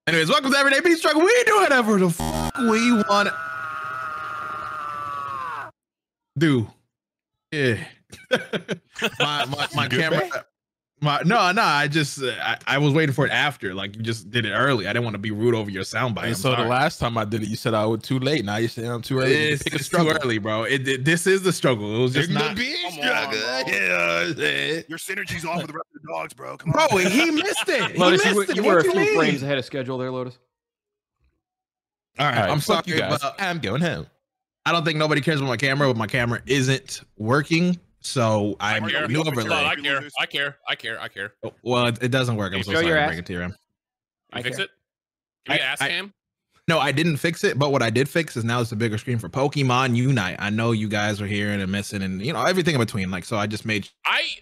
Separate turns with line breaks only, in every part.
Anyways, welcome to Everyday Beat Struggle. We do whatever the fuck we want. Do. Yeah. my camera. I was waiting for it after. Like you just did it early. I didn't want to be rude over your soundbite.
And so the last time I did it, you said I was too late. Now you're saying I'm too early.
It's too early, bro. This is the struggle. It was just not
the struggle. Yeah. Your synergy's off with the rest of the dogs, bro. Come on.
Bro, he missed it.
Lotus, you were a few frames ahead of schedule there, Lotus.
All right, I'm sorry,
you guys. I'm going home.
I don't think nobody cares about my camera, but my camera isn't working. So I'm new overlay.
I care.
Well, it doesn't work. I'm so sorry to bring it to you.
You fix it? Can you ask him?
No, I didn't fix it. But what I did fix is now it's a bigger screen for Pokemon Unite. I know you guys are hearing and missing, and everything in between. Like, so I just made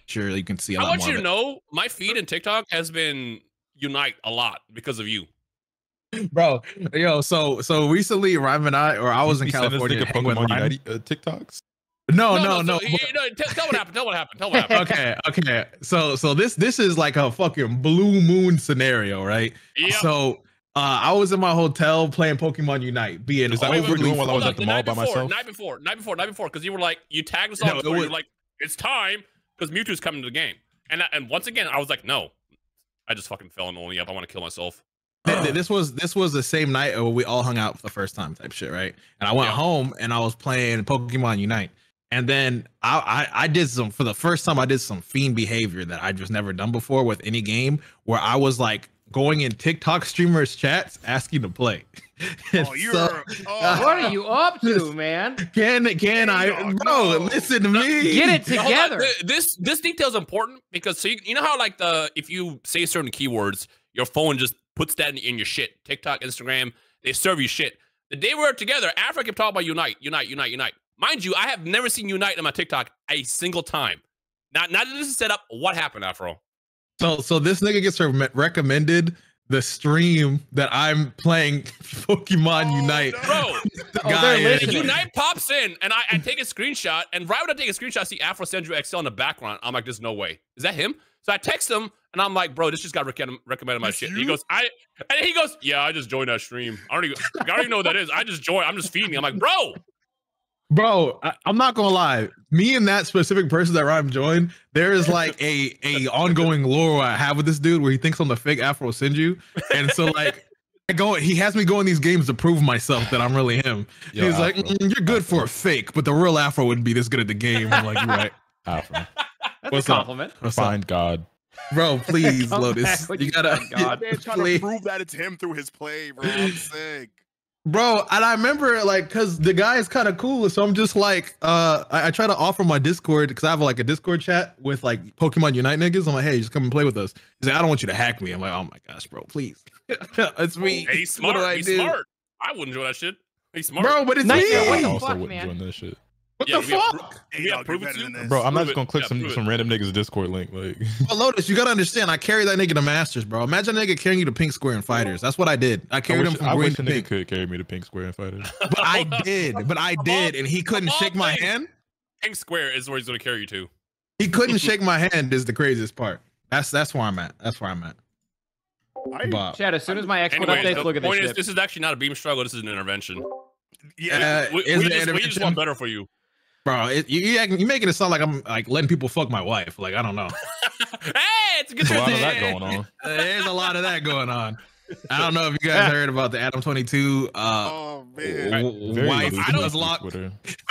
sure you can see a lot more.
I want you to know my feed in TikTok has been Unite a lot because of you.
Bro, so recently, Ryan and I was in California.
Pokemon Unite TikToks.
No.
Tell what happened.
Okay. So this is like a fucking blue moon scenario, right?
Yep.
So I was in my hotel playing Pokemon Unite, being
is that what we're doing while I was at the mall by myself?
Night before, because you were like, you tagged us on Twitter. You were like, it's time because Mewtwo's coming to the game, and once again I was like, no, I just fucking fell in only up. I want to kill myself.
This was the same night where we all hung out for the first time type shit, right? And I went home and I was playing Pokemon Unite. And then I did for the first time, I did some fiend behavior that I just never done before with any game, where I was like going in TikTok streamers chats asking to play.
What are you up to, man?
Can I, bro, listen to me.
Get it together.
This detail is important because you know how like if you say certain keywords, your phone just puts that in your shit. TikTok, Instagram, they serve you shit. The day we were together, Afro kept talking about Unite. Mind you, I have never seen Unite on my TikTok a single time. Now that this is set up, what happened, Afro?
So this nigga gets recommended the stream that I'm playing Pokemon Unite.
Bro, Unite pops in, and I take a screenshot, and right when I take a screenshot, I see AfroSenju XL in the background. I'm like, there's no way. Is that him? So I text him, and I'm like, bro, this just got recommended my shit. And he goes, yeah, I just joined that stream. I don't even know what that is. I just joined. I'm just feeding. I'm like,
Bro, I'm not gonna lie. Me and that specific person that Ryan joined, there is like a ongoing lore I have with this dude where he thinks I'm the fake AfroSenju, and so like he has me go in these games to prove myself that I'm really him. Yo, he's like, you're good for a fake, but the real Afro wouldn't be this good at the game. I'm like, you're right.
Afro.
That's a compliment.
Find God.
Bro, please, Lotus. You gotta
God. Trying to prove that it's him through his play, bro. I'm sick.
Bro, and I remember like because the guy is kind of cool, so I'm just like I try to offer my Discord because I have like a Discord chat with like Pokemon Unite niggas. I'm like, hey, just come and play with us. He's like, I don't want you to hack me. I'm like, oh my gosh, bro, please. It's me.
Hey, he's smart. He's smart. I wouldn't do that shit. He's smart,
bro, but it's me.
What the
also
fuck,
wouldn't
man?
join that shit.
What the fuck?
Bro, I'm not just gonna click some random nigga's Discord link. Like,
well, Lotus, you gotta understand. I carry that nigga to Masters, bro. Imagine a nigga carrying you to Pink Square and Fighters. That's what I did. I carried him from green to pink.
Could carry me to Pink Square and Fighters.
But I did, and he couldn't shake my hand.
Pink Square is where he's gonna carry you to.
He couldn't shake my hand. Is the craziest part. That's where I'm at. That's where I'm at.
Chad, as soon as my export updates, look at this shit.
This is actually not a beam struggle. This is an intervention.
Yeah,
we just want better for you.
Bro, you making it sound like I'm like letting people fuck my wife. Like, I don't know.
Hey, it's a good
lot of that going on.
There's a lot of that going on. I don't know if you guys heard about the Adam 22 wife.
I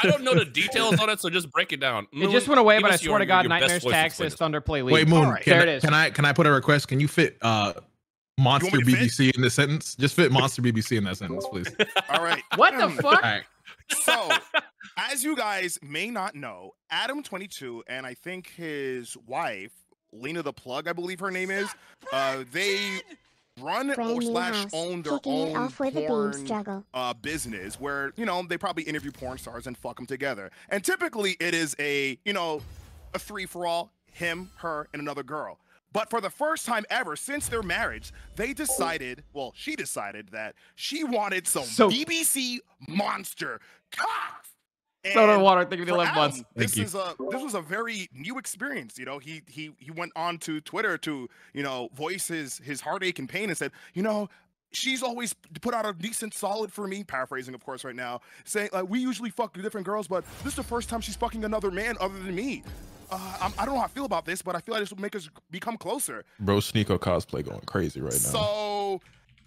don't know the details on it, so just break it down.
It just went away, but I swear to God, Nightmares Tag says Thunder Play League.
Wait, Moon,
right. There it is.
Can I put a request? Can you fit Monster BBC in the sentence? Just fit Monster BBC in that sentence, please.
All right.
What the fuck?
Right.
So, as you guys may not know, Adam 22 and I think his wife, Lena the Plug, I believe her name is, they run or / own their own porn business where, they probably interview porn stars and fuck them together. And typically it is a free-for-all, him, her, and another girl. But for the first time ever since their marriage, she decided that she wanted some BBC monster cock.
Soda water. Thank you for the 11 months.
This was a very new experience. You know, he went on to Twitter to, you know, voice his heartache and pain and said, you know, she's always put out a decent solid for me, paraphrasing of course right now, saying we usually fuck different girls, but this is the first time she's fucking another man other than me. I don't know how I feel about this, but I feel like this will make us become closer.
Bro, Sneeko cosplay going crazy right now.
So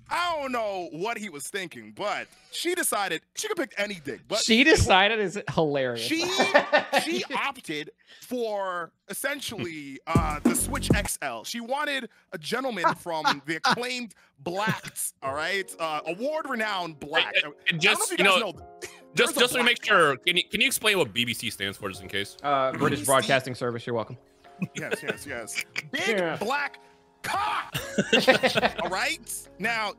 I don't know what he was thinking, but she decided she could pick any dick. But
she decided is hilarious.
She opted for essentially the Switch XL. She wanted a gentleman from the acclaimed Blacks, all right, award-renowned Black.
And just just to make sure, can you explain what BBC stands for, just in case?
British Broadcasting Service. You're welcome.
Yes. Big black cock. All right. Now,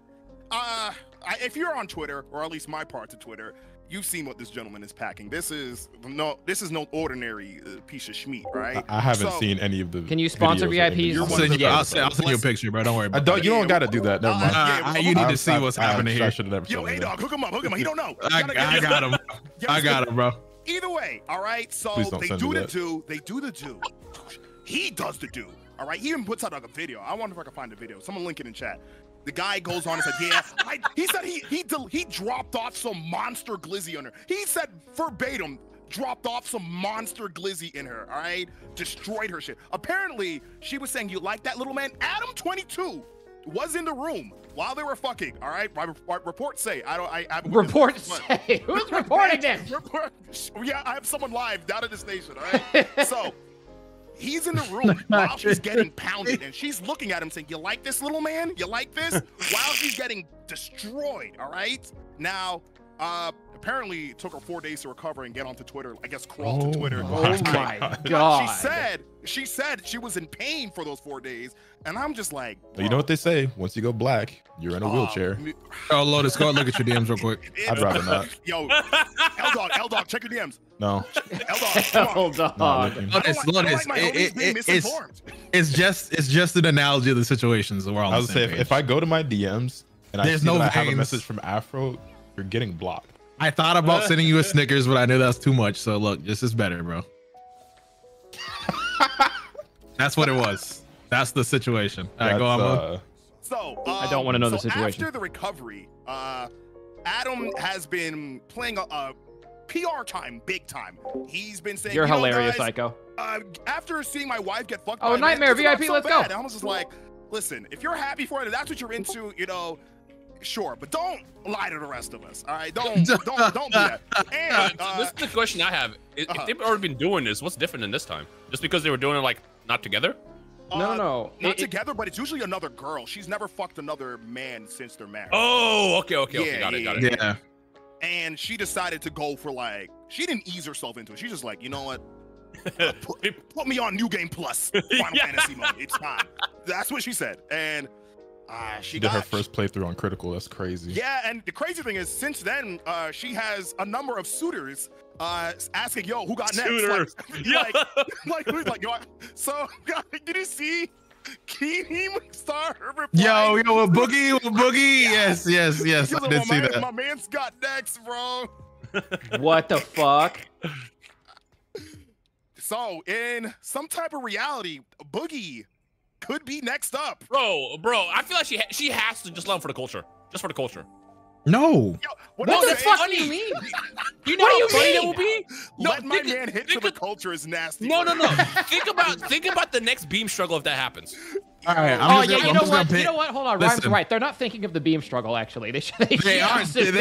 if you're on Twitter, or at least my parts of Twitter, you've seen what this gentleman is packing. This is no ordinary piece of schmeat, right?
I haven't seen any of the.
Can you sponsor VIPs?
I'll send you a picture, bro. Don't worry about it.
You don't got to do that. Never mind.
You need to see what's happening here.
Yo, A-Dog, hook him up. He don't know.
I got him. I got him, bro.
Either way, all right. So they do the do. They do the do. He does the do. All right. He even puts out like a video. I wonder if I can find the video. Someone link it in chat. The guy goes on and said, yeah, he said he dropped off some monster glizzy on her. He said verbatim, dropped off some monster glizzy in her, all right? Destroyed her shit. Apparently, she was saying, you like that little man? Adam 22 was in the room while they were fucking, all right? My reports say.
Reports say? Who's reporting this?
Yeah, I have someone live down at the station, all right? So, he's in the room while she's getting pounded, and she's looking at him saying, you like this, little man? You like this? While she's getting destroyed, all right? Now, apparently it took her 4 days to recover and get onto Twitter, I guess crawl to Twitter.
Oh my God.
She said she was in pain for those 4 days, and I'm just like,
bro. You know what they say, once you go black, you're in a wheelchair.
Oh, Lotus, go look at your DMs real quick.
I'd rather not.
Yo, L-Dog, check your DMs.
No.
L-Dog,
Lotus, it's just an analogy of the situations. We're all
I would say if I go to my DMs and I have a message from Afro, you're getting blocked.
I thought about sending you a Snickers, but I knew that's too much. So look, this is better, bro. That's what it was. That's the situation. All right, go on.
So
I don't want to know the situation.
After the recovery, Adam has been playing a PR time, big time. He's been saying,
you're hilarious, Psycho.
After seeing my wife get fucked,
oh, Nightmare VIP, let's go.
And I was just like, listen, if you're happy for it, if that's what you're into, you know, sure, but don't lie to the rest of us. All right, don't do that. And
this is the question I have. If they've already been doing this, what's different than this time? Just because they were doing it like not together?
No. Not together, but it's usually another girl. She's never fucked another man since they're married.
Oh, okay. Got it.
Yeah.
And she decided to go for like, she didn't ease herself into it. She's just like, you know what? Put me on New Game Plus Final Fantasy mode. It's time. That's what she said. And she
did her first playthrough on Critical. That's crazy.
Yeah, and the crazy thing is, since then, she has a number of suitors asking, "Yo, who got next?" Like, yo. So, did you see Keem Star reply?
Yo, a boogie. Yes. I did see that.
My man's got next, bro.
What the fuck?
So, in some type of reality, Boogie could be next up.
Bro, I feel like she has to just love for the culture. Just for the culture.
No.
Yo,
what the fuck do you mean?
You know how funny that will be?
Let my man hit to the culture is nasty.
No. think about the next beam struggle if that happens.
All right.
You know what? Hold on. Ryan's right. They're not thinking of the beam struggle, actually.
They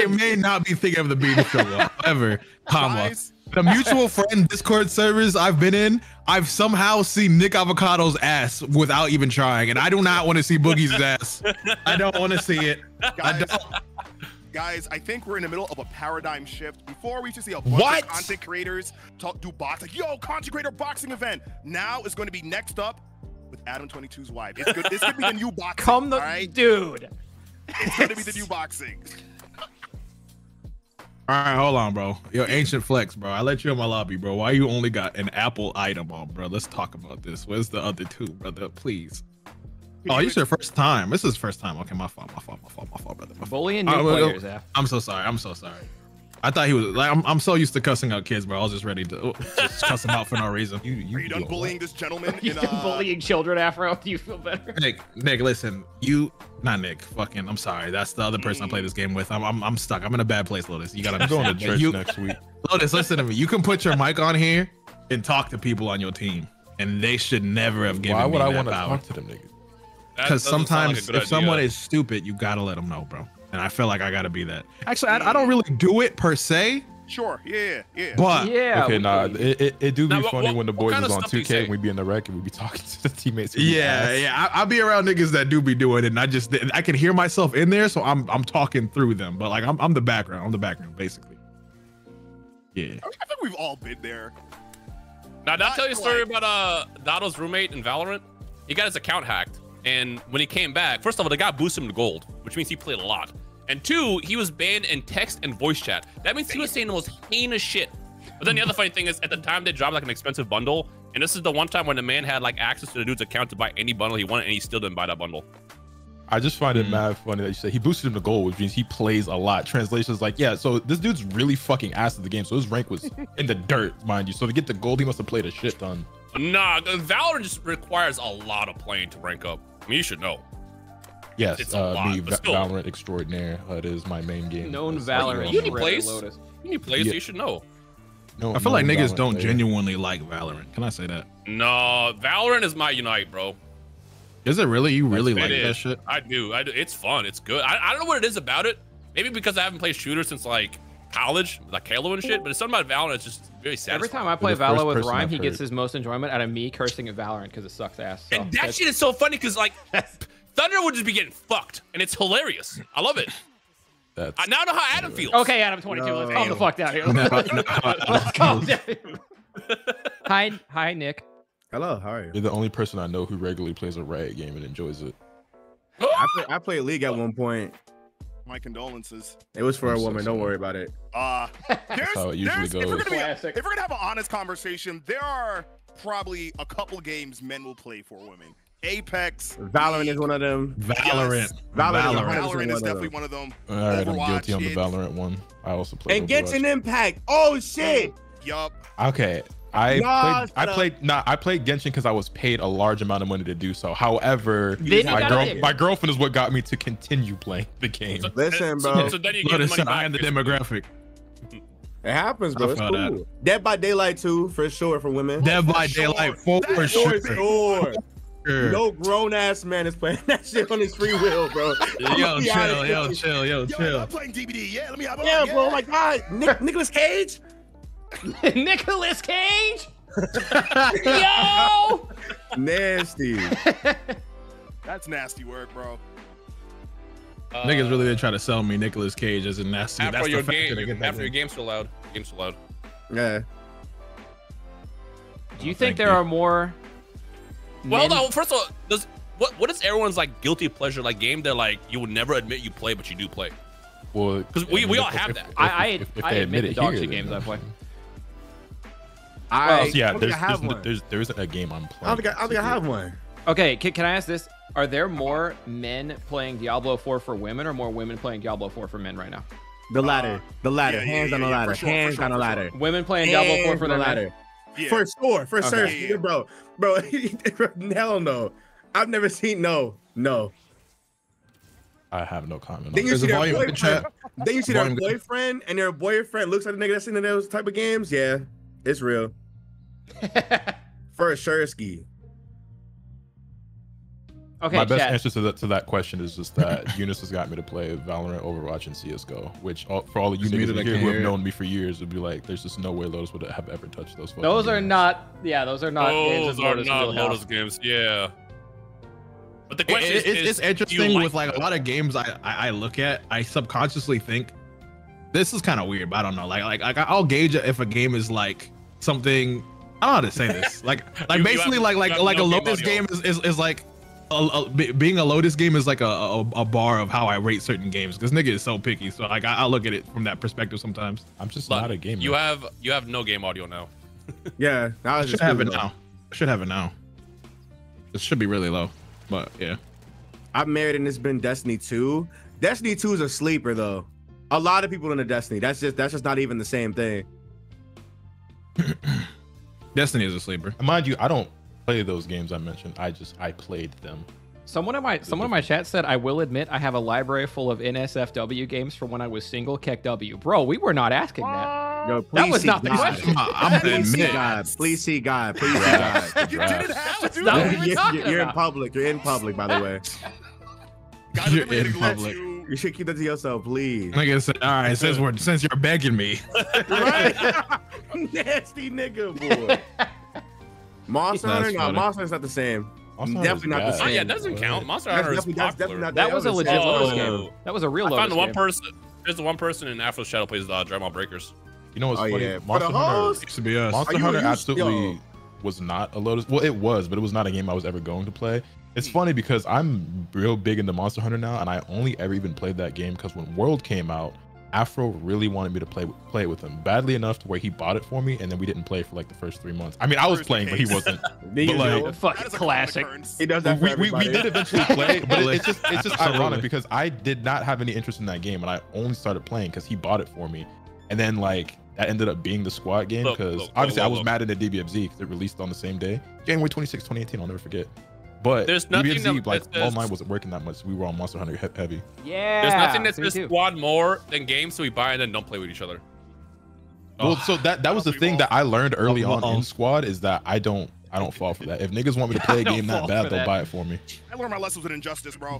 may not be thinking of the beam struggle. However, the mutual friend Discord servers I've been in, I've somehow seen Nick Avocado's ass without even trying, and I do not want to see Boogie's ass. I don't want to see it.
Guys, I think we're in the middle of a paradigm shift. Before we used to see a bunch of content creators do box, like, yo, content creator boxing event. Now it's going to be next up with Adam 22's wife. It's good. This could be the new boxing.
Dude.
It's going to be the new boxing.
All right, hold on, bro. Yo, Ancient Flex, bro. I let you in my lobby, bro. Why you only got an Apple item on, bro? Let's talk about this. Where's the other two, brother? Please. Oh, it's your first time. This is first time. Okay, my fault, brother.
Bullying new players,
I'm so sorry. I thought he was like, I'm so used to cussing out kids, bro. I was just ready to just cuss them out for no reason.
Are you done bullying this gentleman?
You done bullying children, Afro? Do you feel better?
Nick, listen, not Nick. Fucking, I'm sorry. That's the other person I play this game with. I'm stuck. I'm in a bad place, Lotus. You gotta
go to church next week.
Lotus, listen to me. You can put your mic on here and talk to people on your team, and they should never have given me that power.
Why would I want to talk to them niggas?
Because sometimes if someone is stupid, you gotta let them know, bro. And I feel like I gotta be that. Actually, I don't really do it per se.
Sure, yeah.
But
okay, nah, it do be funny when the boys is on 2K and we be in the rec and we be talking to the teammates.
Yeah. I be around niggas that do be doing it, and I can hear myself in there, so I'm talking through them. But like I'm the background. I'm the background, basically. Yeah.
I think we've all been there.
Now, did I tell you a story about Dado's roommate in Valorant? He got his account hacked, and when he came back, first of all, the guy boosted him to gold, which means he played a lot. And 2, he was banned in text and voice chat. That means he was saying the most heinous shit. But then the other funny thing is, at the time they dropped like an expensive bundle, and this is the one time when the man had like access to the dude's account to buy any bundle he wanted, and he still didn't buy that bundle.
I just find it mad funny that you say he boosted him to gold, which means he plays a lot. Translation is like, yeah, so this dude's really fucking ass at the game, so his rank was in the dirt, mind you. So to get the gold, he must have played a shit ton.
Nah, Valorant just requires a lot of playing to rank up. I mean, you should know.
Yes, me, Valorant extraordinaire. It is my main game.
Known Valorant.
You need plays. You need plays, so you should know.
No, I feel like niggas don't genuinely like Valorant. Can I say that?
No, Valorant is my Unite, bro.
Is it really? You really like that shit?
I do. It's fun. It's good. I don't know what it is about it. Maybe because I haven't played shooters since like college, like Halo and shit. But it's something about Valorant. It's just very satisfying.
Every time I play Valorant with Rhyme, he gets his most enjoyment out of me cursing at Valorant because it sucks ass.
So and that shit is so funny because like Thunder would just be getting fucked, and it's hilarious. I love it. I now know how Adam feels.
Okay, Adam 22. Let's calm the fuck down here. Let's calm down. Hi, Nick.
Hello, how are you?
You're the only person I know who regularly plays a Riot game and enjoys it.
I played League at one point.
My condolences.
It was for a woman. Don't worry about it.
That's how it usually goes.
If we're gonna have an honest conversation, there are probably a couple games men will play for women. Apex,
Valorant is one of them.
Valorant
is definitely one of them.
All right, I'm guilty on the Valorant one. I also played.
And Genshin Impact. Oh shit.
Yup.
Okay. I played Genshin because I was paid a large amount of money to do so. However, my girlfriend is what got me to continue playing the game.
Listen, bro.
So then you get the money back.
I am the demographic.
It happens, bro. It's cool. Dead by Daylight 2 for sure for women.
Dead by Daylight 4 for sure.
No grown ass man is playing that shit on his free will, bro.
Yo, chill.
I'm playing DBD. Yeah, let me have
Yeah, bro. Oh my God, Nicolas Cage.
Nicolas Cage. Yo.
Nasty.
That's nasty work, bro.
Niggas really did try to sell me Nicolas Cage as a nasty.
After your game's so loud. Game's so loud.
Yeah.
Do you think there are more?
Well, hold on. First of all, what is everyone's like guilty pleasure like game that like you would never admit you play but you do play?
Well,
because we all have that.
I admit the dog shit games I play.
There isn't a game I'm playing.
I don't think I have one.
Okay, can I ask this? Are there more men playing Diablo 4 for women or more women playing Diablo 4 for men right now?
The latter. Hands on the ladder. Hands on the ladder.
Women playing Diablo 4 for their ladder.
Yeah. For sure, sure, bro. Hell no. I've never seen no.
I have no comment.
Then you see their boyfriend, and their boyfriend looks like the nigga that's in those type of games. Yeah, it's real. For sure, ski.
Okay,
my best answer to that question is just that Eunice has got me to play Valorant, Overwatch, and CS:GO. Which for all of you niggas here who have known me for years would be like, there's just no way Lotus would have ever touched those.
Those are not. Yeah, those are not.
Those are not Lotus games. Yeah. But the question
it's interesting with like a lot of games I look at. I subconsciously think this is kind of weird, but I don't know. Like I'll gauge if a game is like something. I don't know how to say this. Like basically like a Lotus game is like. Being a Lotus game is like a bar of how I rate certain games because nigga is so picky. So like I look at it from that perspective sometimes.
I'm just not a gamer.
You have no game audio now.
Yeah,
I should have it now. I should have it now. It should be really low, but yeah.
I'm married and it's been Destiny 2. Destiny 2 is a sleeper though. A lot of people into Destiny. That's just not even the same thing.
Destiny is a sleeper.
And mind you, I don't play those games I mentioned. I played them.
Someone in my chat said, I will admit I have a library full of NSFW games from when I was single. KEKW. Bro, we were not asking that.
Yo,
That was
see
not the
God.
question.
I'm gonna
Please see
admit.
God. Please see God. Please see God.
You didn't have to do
not
that.
what we were talking
You're in
about.
public. You're in public, by the way.
Guys,
You're
everybody
in
lets
public.
you-
You should keep that to yourself, please.
Like I said, all right, since you're begging me.
Right? Nasty nigga, boy. Monster
That's
Hunter? No,
funny.
Monster Hunter's not the same.
Monster
Definitely not the
Hunter's
same.
Oh yeah, it doesn't count. Monster
That's
Hunter is
definitely
popular.
not
That was a legit
Oh.
Lotus game. That was a real
I
Lotus
found one
game.
person. There's the one person in AfroSenju who plays Dragon Ball Breakers.
You know what's
Oh,
funny?
yeah. For
Monster
the
Hunter.
hoes?
Used to be us.
Monster
Are you-
Hunter
are you-
absolutely
yo.
was not a Lotus. Well, it was, but it was not a game I was ever going to play. It's funny because I'm real big into Monster Hunter now, and I only ever even played that game because when World came out, Afro really wanted me to play it with him badly enough to where he bought it for me, and then we didn't play for like the first 3 months. I mean, I was
First
playing, but he
case.
wasn't.
Niggas
But, like,
know.
Fucking
That is a
classic.
common occurrence.
He does that for
we
everybody.
did eventually play, but
Like,
it's just
absolutely.
ironic because I did not have any interest in that game, and I only started playing because he bought it for me, and then like that ended up being the squad game
Look,
because
look,
obviously
look,
I was
look.
mad at the DBFZ because it released on the same day, January 26, 2018. I'll never forget. But
There's nothing
DBFZ
that
like
says-
online wasn't working that much. We were on Monster Hunter heavy.
Yeah.
There's nothing that
me
says
too.
squad more than games, so we buy and then don't play with each other.
Well, so that was the thing that I learned early on
Oh.
in squad is that I don't fall for that. If niggas want me to play a
I don't
game
fall
that bad,
for
they'll
that.
buy it for me.
I learned my lessons with Injustice, bro.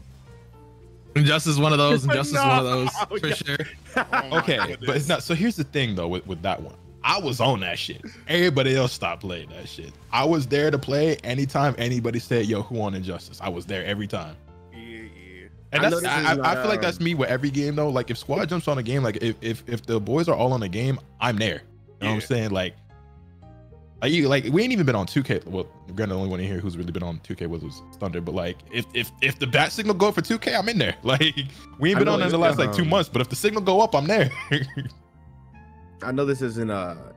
Injustice is one of those. Injustice is one of
No.
those for sure.
Oh my
Okay, but
goodness.
it's not. So here's the thing though with that one. I was on that shit. Everybody else stopped playing that shit. I was there to play anytime anybody said, "Yo, who on Injustice?" I was there every time.
Yeah.
And
I
that's
know this is
I
not,
feel like that's me with every game though. Like if squad jumps on a game, like if the boys are all on a game, I'm there. You know what I'm
Yeah.
saying? Like we ain't even been on 2K. Well, granted, the only one in here who's really been on 2K was Thunder. But like if the bat signal go for 2K, I'm in there. Like we ain't
I
been
know
on in
it's
the last like 2
been,
months, but if the signal go up, I'm there.
I know this isn't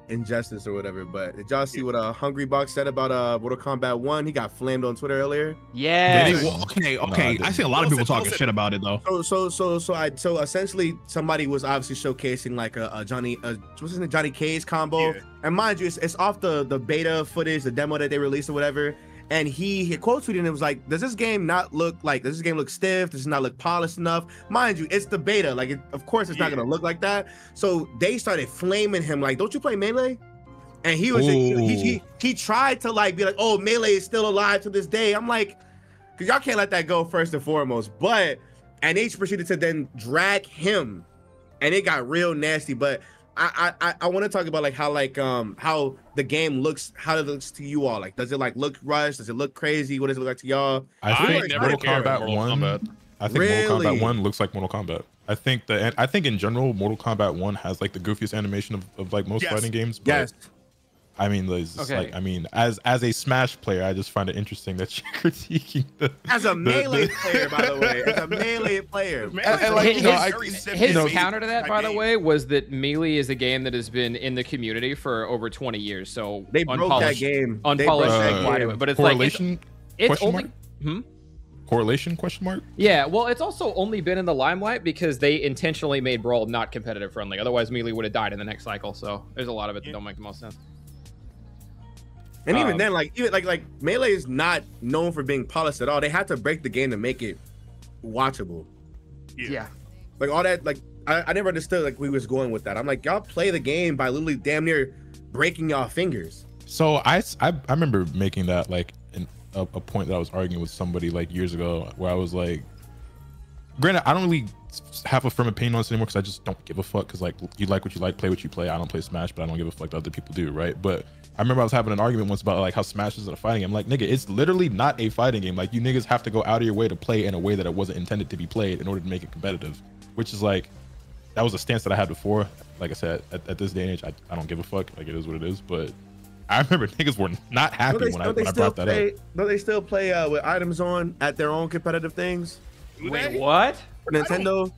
Injustice or whatever, but did y'all see what Hungry Box said about Mortal Kombat 1? He got flamed on Twitter earlier.
Yeah.
Did he- well, okay. I see a lot of people talking shit about it though.
So essentially somebody was obviously showcasing like a Johnny what's his name, Johnny Cage combo.
Yeah.
And mind you, it's off the beta footage, the demo that they released or whatever. And he quote tweeted and it was like, does this game look stiff? Does it not look polished enough? Mind you, it's the beta. Like, of course, it's not
Yeah.
gonna look like that. So they started flaming him like, don't you play Melee? And he was
Ooh.
he tried to like be like, oh, Melee is still alive to this day. I'm like, because y'all can't let that go first and foremost. But and they proceeded to then drag him, and it got real nasty. But I want to talk about like how the game looks, how it looks to you all. Like, does it like look rushed? Does it look crazy? What does it look like to y'all?
I
I
think
never
Mortal
cared about
Kombat
Mortal
1.
Kombat.
I think Mortal
Really?
Kombat 1 looks like Mortal Kombat. I think in general, Mortal Kombat 1 has like the goofiest animation of like most
Yes.
fighting games. But
Yes.
I mean, it's just
Okay.
like, I mean, as a Smash player, I just find it interesting that you're critiquing the
As a Melee player, by the way, as a Melee player.
and, like, you know,
His
know,
counter to that, by the way, was that Melee is a game that has been in the community for over 20 years. So
They broke that
unpolished,
game. They
unpolished
broke that
and wide
game.
to it. But it's
correlation
like it's
question
only.
mark? Correlation question mark?
Yeah, well, it's also only been in the limelight because they intentionally made Brawl not competitive friendly. Otherwise, Melee would have died in the next cycle. So there's a lot of it that don't make the most sense.
And even
Um,
then, like Melee is not known for being polished at all. They had to break the game to make it watchable.
Yeah.
Like all that, like I never understood like we was going with that. I'm like, y'all play the game by literally damn near breaking y'all fingers.
So I remember making that like a point that I was arguing with somebody like years ago where I was like, granted, I don't really have a firm opinion on this anymore because I just don't give a fuck because like you like what you like, play what you play. I don't play Smash, but I don't give a fuck that other people do, right? But I remember I was having an argument once about like how Smash isn't a fighting game. I'm like, nigga, it's literally not a fighting game. Like you niggas have to go out of your way to play in a way that it wasn't intended to be played in order to make it competitive, which is like, that was a stance that I had before. Like I said, at this day and age, I don't give a fuck. Like it is what it is. But I remember niggas were not happy when I brought that up.
Don't they still play with items on at their own competitive things?
Do
Wait,
they?
what?
For Nintendo?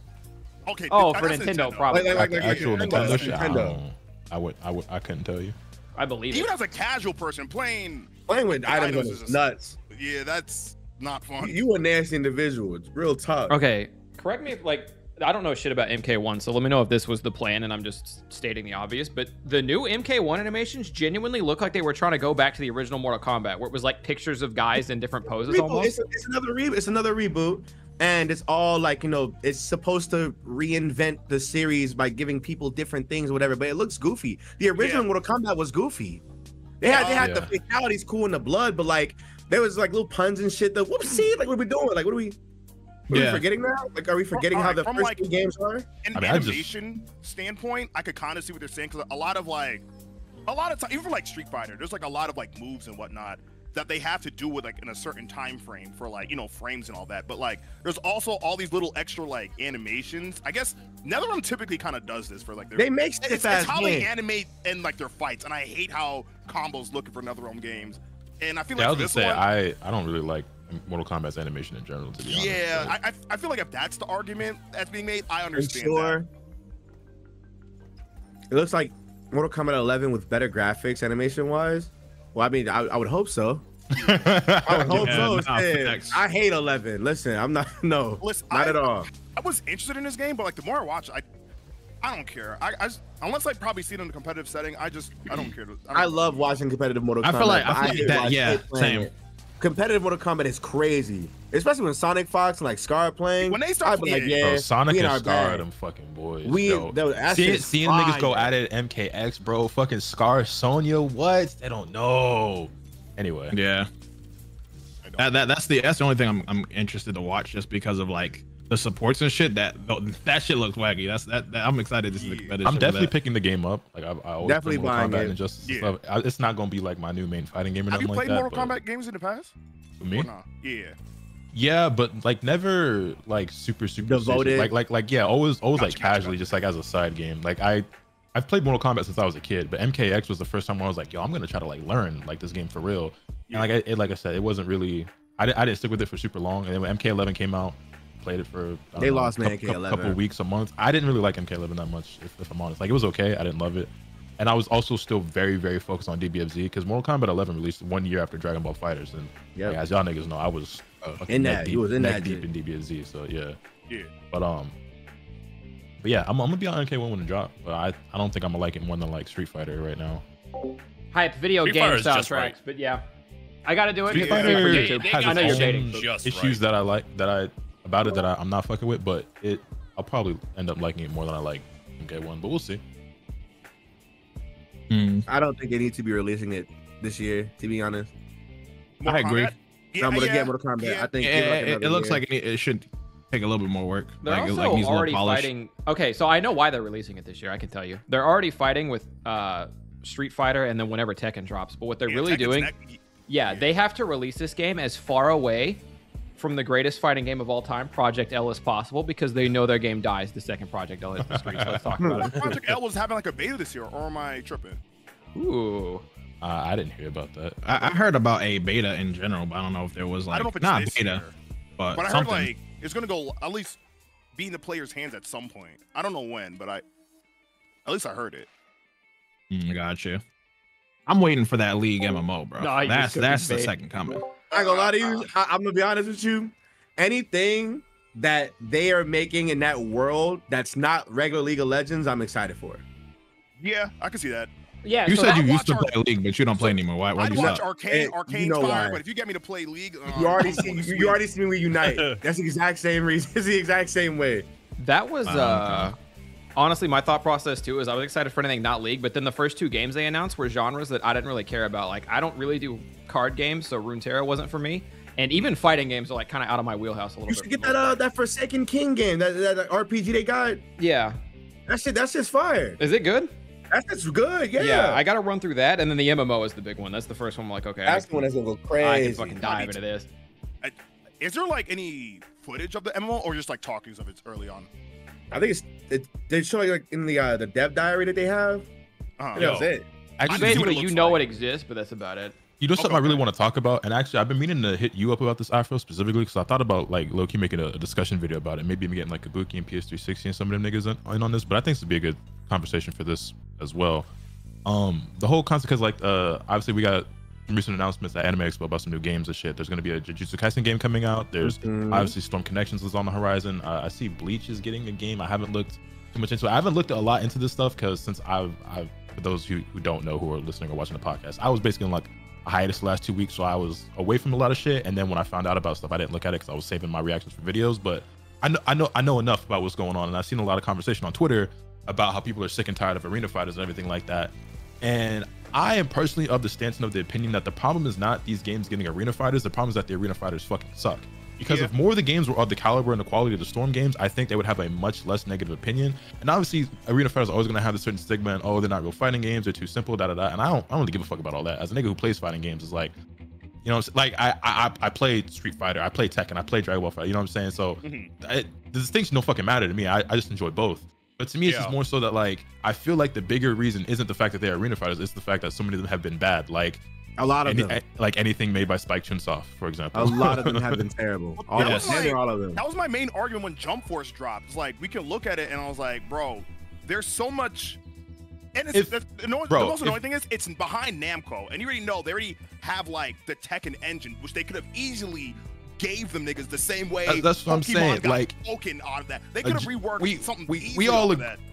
Okay.
Oh,
that's
for Nintendo, probably.
Like
Like the actual Nintendo shit,
Nintendo.
I couldn't tell you.
I believe
Even
it.
as a casual person playing,
Playing with
The
items on
items
is
is
nuts.
yeah, that's not fun.
You a nasty individual. It's real tough.
Okay, correct me if like I don't know shit about MK1, so let me know if this was the plan, and I'm just stating the obvious. But the new MK1 animations genuinely look like they were trying to go back to the original Mortal Kombat, where it was like pictures of guys in different poses almost.
It's another reboot, and it's all like, you know, it's supposed to reinvent the series by giving people different things or whatever. But it looks goofy. The original Mortal Kombat was goofy. They had the fatalities cool in the blood, but like there was like little puns and shit. The whoopsie, like what are we doing? Like what are we? Are we forgetting now? Like, are we forgetting how the first like, games are?
In animation standpoint, I could kind of see what they're saying, because a lot of time, even for like Street Fighter, there's like a lot of like moves and whatnot that they have to do with like in a certain time frame for like, you know, frames and all that. But like, there's also all these little extra like animations. I guess NetherRealm typically kind of does this for like their. It's how they animate in like their fights, and I hate how combos look for NetherRealm games. And I feel like
I was just say I don't really like Mortal Kombat's animation in general, to be honest.
Yeah, I feel like if that's the argument that's being made, I understand that.
It looks like Mortal Kombat 11 with better graphics animation-wise. Well, I mean, I would hope so. I would hope so. I hate 11. Listen, I'm not, not at all.
I was interested in this game, but like the more I watch, I don't care. I unless I probably see it in a competitive setting, I don't care.
I love watching competitive Mortal Kombat.
I feel like that, yeah, same.
Competitive Mortal Kombat is crazy, especially when Sonic Fox and like Scar playing.
When they start
playing, like, yeah,
Sonic and Scar, them fucking boys. Seeing niggas go at it, MKX, bro, fucking Scar, Sonya, what? They don't know. Anyway,
yeah, that's the only thing I'm interested to watch, just because of like the supports and shit. That shit looks wacky. I'm excited to see the competitive.
I'm definitely picking the game up. Like I always
definitely buying it.
Stuff. It's not gonna be like my new main fighting game or
nothing
like that.
Have you played Mortal Kombat games in the past?
For me?
Yeah.
Yeah, but like never like super
devoted.
Like yeah, always like casually, just like as a side game. Like I've played Mortal Kombat since I was a kid, but MKX was the first time where I was like, yo, I'm gonna try to like learn like this game for real. And like I said, it wasn't really. I didn't stick with it for super long. And then when MK11 came out, played it for
a
couple weeks, a month. I didn't really like MK11 that much, if I'm honest. Like it was okay. I didn't love it. And I was also still very, very focused on DBFZ, because Mortal Kombat 11 released 1 year after Dragon Ball FighterZ, and like, as y'all niggas know, I was
in that. He was in that
deep in DBFZ. So yeah. But yeah, I'm gonna be on MK1 when it drop. But I don't think I'm gonna like it more than like Street Fighter right now.
Hype video game soundtracks, but yeah, I gotta do it.
Street Fighter
I know you're dating.
Issues that I like about it that I'm not fucking with, but I'll probably end up liking it more than I like MK1. But we'll see.
I don't think they need to be releasing it this year, to be honest.
I agree.
I'm gonna get Mortal Kombat. I think
it looks like it should take a little bit more work.
They're also already fighting. Okay, so I know why they're releasing it this year. I can tell you, they're already fighting with Street Fighter, and then whenever Tekken drops. But what they're really doing, they have to release this game as far away from the greatest fighting game of all time, Project L, as possible, because they know their game dies the second Project L is the street. So let's talk about it.
Project L was having like a beta this year, or am I tripping?
Ooh.
I didn't hear about that.
I heard about a beta in general, but I don't know if there was like,
I don't know if it's
not
this
beta,
year,
but
I
something.
heard like it's gonna go at least be in the players' hands at some point. I don't know when, but at least I heard it.
Gotcha. I'm waiting for that League MMO, bro.
No,
that's the second coming.
I ain't gonna lie to you. I'm gonna be honest with you. Anything that they are making in that world that's not regular League of Legends, I'm excited for.
Yeah, I can see that.
Yeah,
you said you used to play League, but you don't play anymore. Why do you
watch
stop?
Arcane's fire, but if you get me to play League,
you already see me reunite. That's the exact same reason. It's the exact same way.
That was honestly my thought process too. Is I was excited for anything not League, but then the first two games they announced were genres that I didn't really care about. Like I don't really do card games, so Runeterra wasn't for me. And even fighting games are like kind of out of my wheelhouse a little bit.
You should get that Forsaken King game, that RPG they got.
Yeah.
That's just fire.
Is it good?
That's just good, yeah.
Yeah, I gotta run through that, and then the MMO is the big one. That's the first one. I'm like, okay,
that's the one that's gonna go crazy.
I can fucking dive into this.
Is there like any footage of the MMO, or just like talkings of it early on?
I think they show like in the dev diary that they have. That's it.
Basically, you know it exists, but that's about it.
You know something I really want to talk about, and actually I've been meaning to hit you up about this Afro specifically, because I thought about like low-key making a discussion video about it, maybe getting like Kabuki and PS360 and some of them niggas in on this, but I think this would be a good conversation for this as well. The whole concept, because like obviously we got some recent announcements at Anime Expo about some new games and shit. There's going to be a Jujutsu Kaisen game coming out. There's obviously Storm Connections is on the horizon. I see Bleach is getting a game. I haven't looked too much into it. I haven't looked a lot into this stuff because since I've for those who don't know, who are listening or watching the podcast, I was basically in like a hiatus the last 2 weeks, so I was away from a lot of shit. And then when I found out about stuff, I didn't look at it because I was saving my reactions for videos. But I know enough about what's going on, and I've seen a lot of conversation on Twitter about how people are sick and tired of arena fighters and everything like that. And I am personally of the stance and of the opinion that the problem is not these games getting arena fighters. The problem is that the arena fighters fucking suck. Because if more of the games were of the caliber and the quality of the Storm games, I think they would have a much less negative opinion. And obviously, arena fighters are always going to have a certain stigma and, oh, they're not real fighting games, they're too simple, da da da. And I don't really give a fuck about all that. As a nigga who plays fighting games, is like, you know, like I played Street Fighter, I played Tekken, I played Dragon Ball Fighter. You know what I'm saying? So the distinction don't fucking matter to me. I just enjoy both. But to me, it's just more so that like I feel like the bigger reason isn't the fact that they're arena fighters; it's the fact that so many of them have been bad. Like
a lot of them,
like anything made by Spike Chunsoft, for example.
A lot of them have been terrible. All of them.
That was my main argument when Jump Force dropped. It's like we can look at it, and I was like, bro, there's so much. And the most annoying thing is it's behind Namco, and you already know they already have like the Tekken engine, which they could have easily gave them niggas the same way.
That's what I'm saying. Like,
Pokken out of that, they could have reworked something.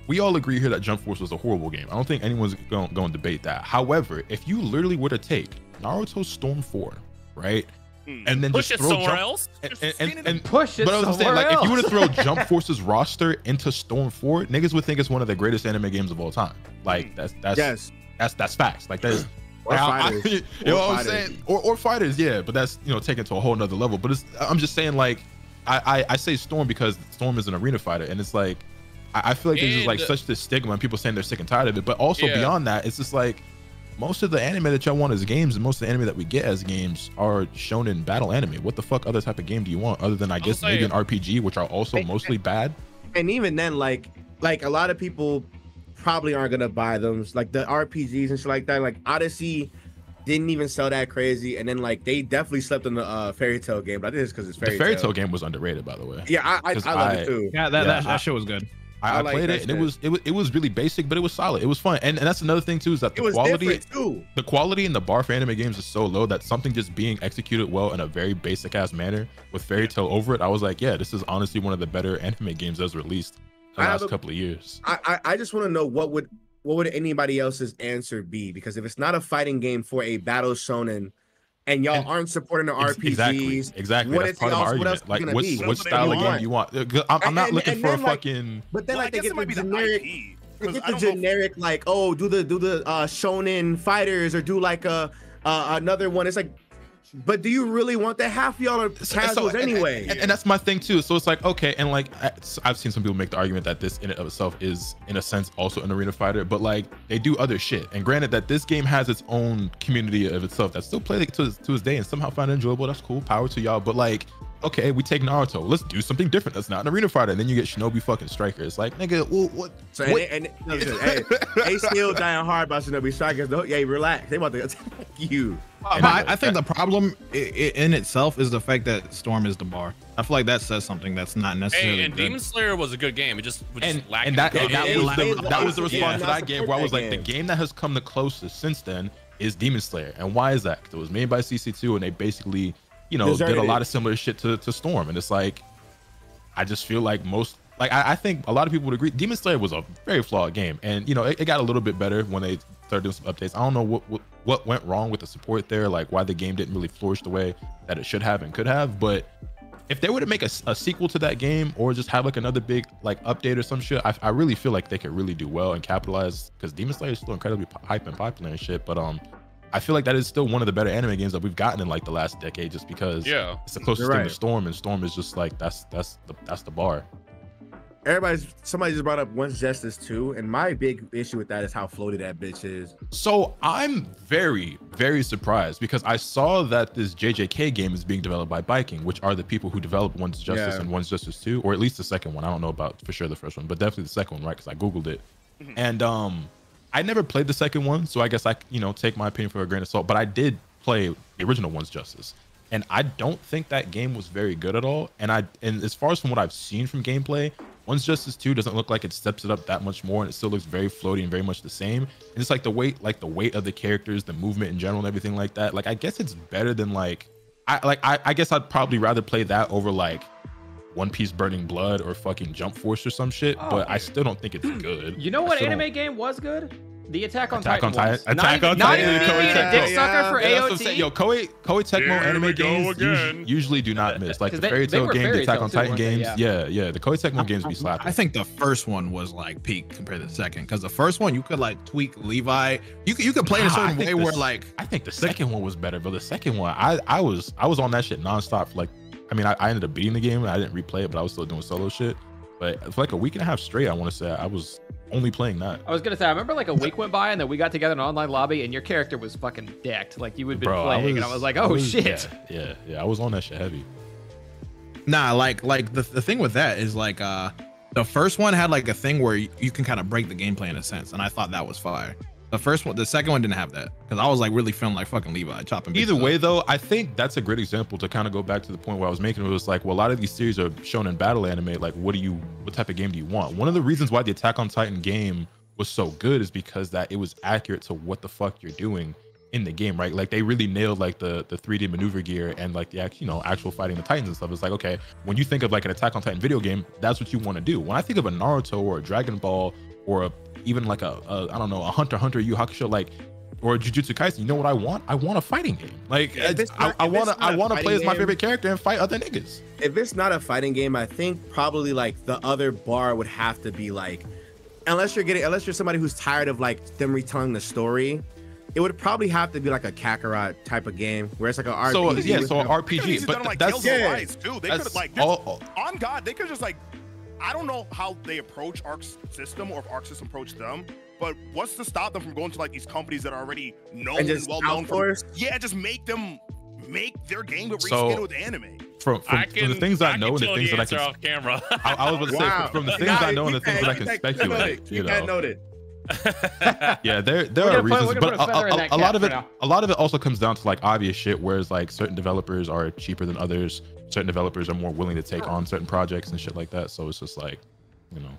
We all agree here that Jump Force was a horrible game. I don't think anyone's going to debate that. However, if you literally were to take Naruto Storm 4, right, and then
push
just
it
throw
somewhere
Jump
else
and push it. But I was saying,
like, if you were to throw Jump Force's roster into Storm 4, niggas would think it's one of the greatest anime games of all time. Like that's facts. Like that is.
Or fighters.
You know what I'm saying? Or fighters, yeah, but that's, you know, taken to a whole nother level. But I'm just saying, like, I say Storm because Storm is an arena fighter, and it's like I feel like there's just like such this stigma and people saying they're sick and tired of it. But also beyond that, it's just like most of the anime that y'all want as games and most of the anime that we get as games are shown in battle anime. What the fuck other type of game do you want other than I guess maybe an RPG, which are also mostly bad?
And even then, like a lot of people probably aren't gonna buy them, like the RPGs and shit like that. Like Odyssey didn't even sell that crazy, and then like they definitely slept on the Fairy Tail game. But I think it's because it's Fairy Tail.
The Fairy Tail game was underrated, by the way.
Yeah, I love it too.
Yeah, that show was good.
I played it, and it was really basic, but it was solid. It was fun, and that's another thing too, is that the quality in the bar for anime games is so low that something just being executed well in a very basic ass manner with Fairy Tail over it, I was like, yeah, this is honestly one of the better anime games that was released the last couple of years.
I just want to know what would anybody else's answer be, because if it's not a fighting game for a battle shonen and y'all aren't supporting the RPGs,
exactly. That's part of my argument. Like, what style of game do you want? I'm not looking for a fucking.
But then like they get the generic. They get the generic like, oh, do the shonen fighters or do like another one. It's like, but do you really want that? Half y'all are casuals anyway.
And that's my thing too. So it's like, okay, and like I've seen some people make the argument that this in and of itself is in a sense also an arena fighter, but like they do other shit. And granted that this game has its own community of itself that still play it to this day and somehow find it enjoyable. That's cool. Power to y'all. But like, okay, we take Naruto. Let's do something different. That's not an arena fighter. And then you get Shinobi fucking Striker. It's like, nigga, what?
So they still dying hard about Shinobi Strikers. Yeah, relax. They about to attack you.
I think the problem in itself is the fact that Storm is the bar. I feel like that says something that's not necessarily.
And Demon Slayer was a good game. It just lacked.
And that was the response that I gave, where I was like, the game that has come the closest since then is Demon Slayer. And why is that? Because it was made by CC2, and they basically, you know, did a lot of similar shit to Storm. And it's like, I just feel like I think a lot of people would agree Demon Slayer was a very flawed game, and you know it got a little bit better when they started doing some updates. I don't know what went wrong with the support there, like why the game didn't really flourish the way that it should have and could have. But if they were to make a sequel to that game, or just have like another big like update or some shit, I really feel like they could really do well and capitalize, because Demon Slayer is still incredibly hype and popular and shit. But I feel like that is still one of the better anime games that we've gotten in like the last decade, just because it's the closest thing to Storm, and Storm is just like that's the bar.
Somebody just brought up Once Justice 2, and my big issue with that is how floaty that bitch is.
So I'm very, very surprised, because I saw that this JJK game is being developed by Biking, which are the people who developed Once Justice and Once Justice 2, or at least the second one. I don't know about for sure the first one, but definitely the second one, right? Because I Googled it. And I never played the second one, so I guess I, you know, take my opinion for a grain of salt, but I did play the original Once Justice. And I don't think that game was very good at all. And as far as from what I've seen from gameplay, One's Justice 2 doesn't look like it steps it up that much more, and it still looks very floaty and very much the same. And it's like the weight of the characters, the movement in general, and everything like that. Like I guess it's better than like I guess I'd probably rather play that over like One Piece Burning Blood or fucking Jump Force or some shit. But I still don't think it's good.
You know what anime game was good? The Attack on Titan.
Attack on Titan.
Not even being a dick sucker for AOT.
Yo, Koei Tecmo anime games usually do not miss. Like the Fairy Tail game, the Attack on Titan games. Yeah, the Koei Tecmo games be slapping.
I think the first one was like peak compared to the second, because the first one you could like tweak Levi. You could play in a certain way where like
I think the second one was better, but the second one I was on that shit nonstop for like. I mean, I ended up beating the game. I didn't replay it, but I was still doing solo shit. But for like a week and a half straight, I want to say I was only playing that.
I was gonna say, I remember like a week went by and then we got together in an online lobby and your character was fucking decked. Like you had been playing, and I was like, oh shit.
Yeah. I was on that shit heavy.
Nah, like the thing with that is like the first one had like a thing where you can kind of break the gameplay in a sense, and I thought that was fire. The second one didn't have that, because I was like really feeling like fucking Levi chopping.
Either way though, I think that's a great example to kind of go back to the point where I was making. It was like, well, a lot of these series are shown in battle anime. Like, what type of game do you want? One of the reasons why the Attack on Titan game was so good is because that it was accurate to what the fuck you're doing in the game, right? Like they really nailed like the 3D maneuver gear and like the actual fighting the Titans and stuff. It's like, okay, when you think of like an Attack on Titan video game, that's what you want to do. When I think of a Naruto or a Dragon Ball or even like a I don't know, a Hunter x Yu Hakusho, like, or a Jujutsu Kaisen, you know what I want? I want a fighting game. Like I want to play as my favorite character and fight other niggas.
If it's not a fighting game, I think probably like the other bar would have to be like, unless you're somebody who's tired of like them retelling the story, it would probably have to be like a Kakarot type of game where it's like an RPG.
So an RPG, but
like
that's
too. They could like on God, they could just like, I don't know how they approach Arc's system or if Arc system approached them, but what's to stop them from going to like these companies that are already known and well known for? Yeah, just make their game with reskin with anime.
From the things I know and the things that I can
off camera.
I was about to say from the things I know and the things that I can speculate. You know.
Noted.
Yeah, there are reasons, but a lot of it also comes down to like obvious shit, whereas like certain developers are cheaper than others. Certain developers are more willing to take on certain projects and shit like that. So it's just like, you know.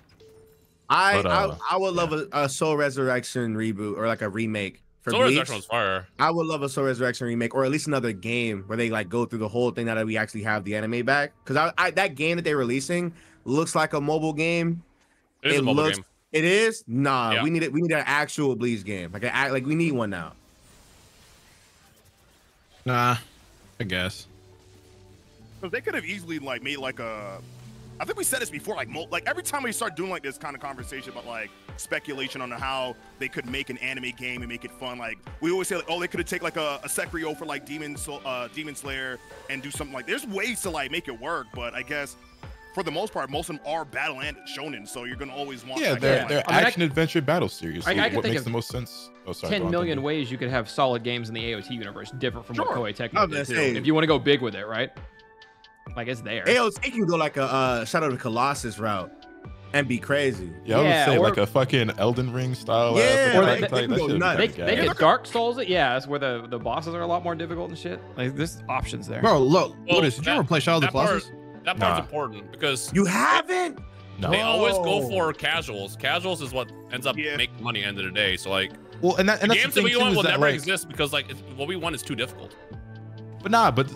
I would love a Soul Resurrection reboot or like a remake.
Soul Resurrection was fire.
I would love a Soul Resurrection remake, or at least another game where they like go through the whole thing now that we actually have the anime back. Because that game that they're releasing looks like a mobile game.
It is a mobile game.
It is? Nah, yeah. We need an actual Bleach game. Like we need one now.
Nah, I guess.
Because they could have easily like made like a, I think we said this before, like every time we start doing like this kind of conversation about like speculation on how they could make an anime game and make it fun, like we always say like, oh, they could have taken like a Sekiro for like Demon Slayer and do something like, there's ways to like make it work, but I guess for the most part, most of them are battle and shonen, so you're gonna always want.
Yeah, they're action adventure battle series. So what makes the most sense? Oh, sorry,
10 million ways you could have solid games in the AOT universe, different from what Koei Tecmo did too. If you want to go big with it, right? Like it's there.
AOT can go like a Shadow of the Colossus route and be crazy.
Yeah, I would say like a fucking Elden Ring style.
Yeah,
they can go nuts. They could Dark Souls it. Yeah, that's where the bosses are a lot more difficult and shit. Like there's options there.
Bro, look, did you ever play Shadow of the Colossus?
That part's important because
you haven't.
They always go for casuals. Casuals is what ends up making money at the end of the day. So like,
well, and the
games that we want will never exist because like what we want is too difficult.
But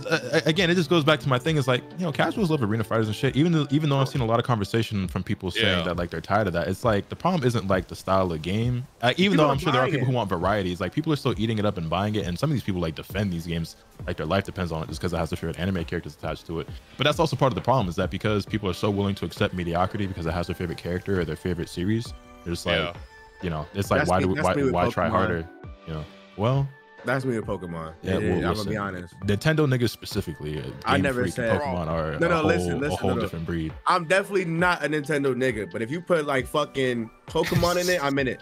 again, it just goes back to my thing. Is like, you know, casuals love arena fighters and shit. Even though I've seen a lot of conversation from people saying that like they're tired of that. It's like the problem isn't like the style of game. Even though I'm sure there are people who want varieties, like people are still eating it up and buying it. And some of these people like defend these games like their life depends on it just because it has their favorite anime characters attached to it. But that's also part of the problem, is that because people are so willing to accept mediocrity because it has their favorite character or their favorite series, they're just like, you know, it's like why try harder? You know, well.
That's me with Pokemon.
Yeah,
I'm gonna be honest.
Nintendo niggas specifically,
I never said
Pokemon are a whole different breed.
I'm definitely not a Nintendo nigga, but if you put like fucking Pokemon in it, I'm in it.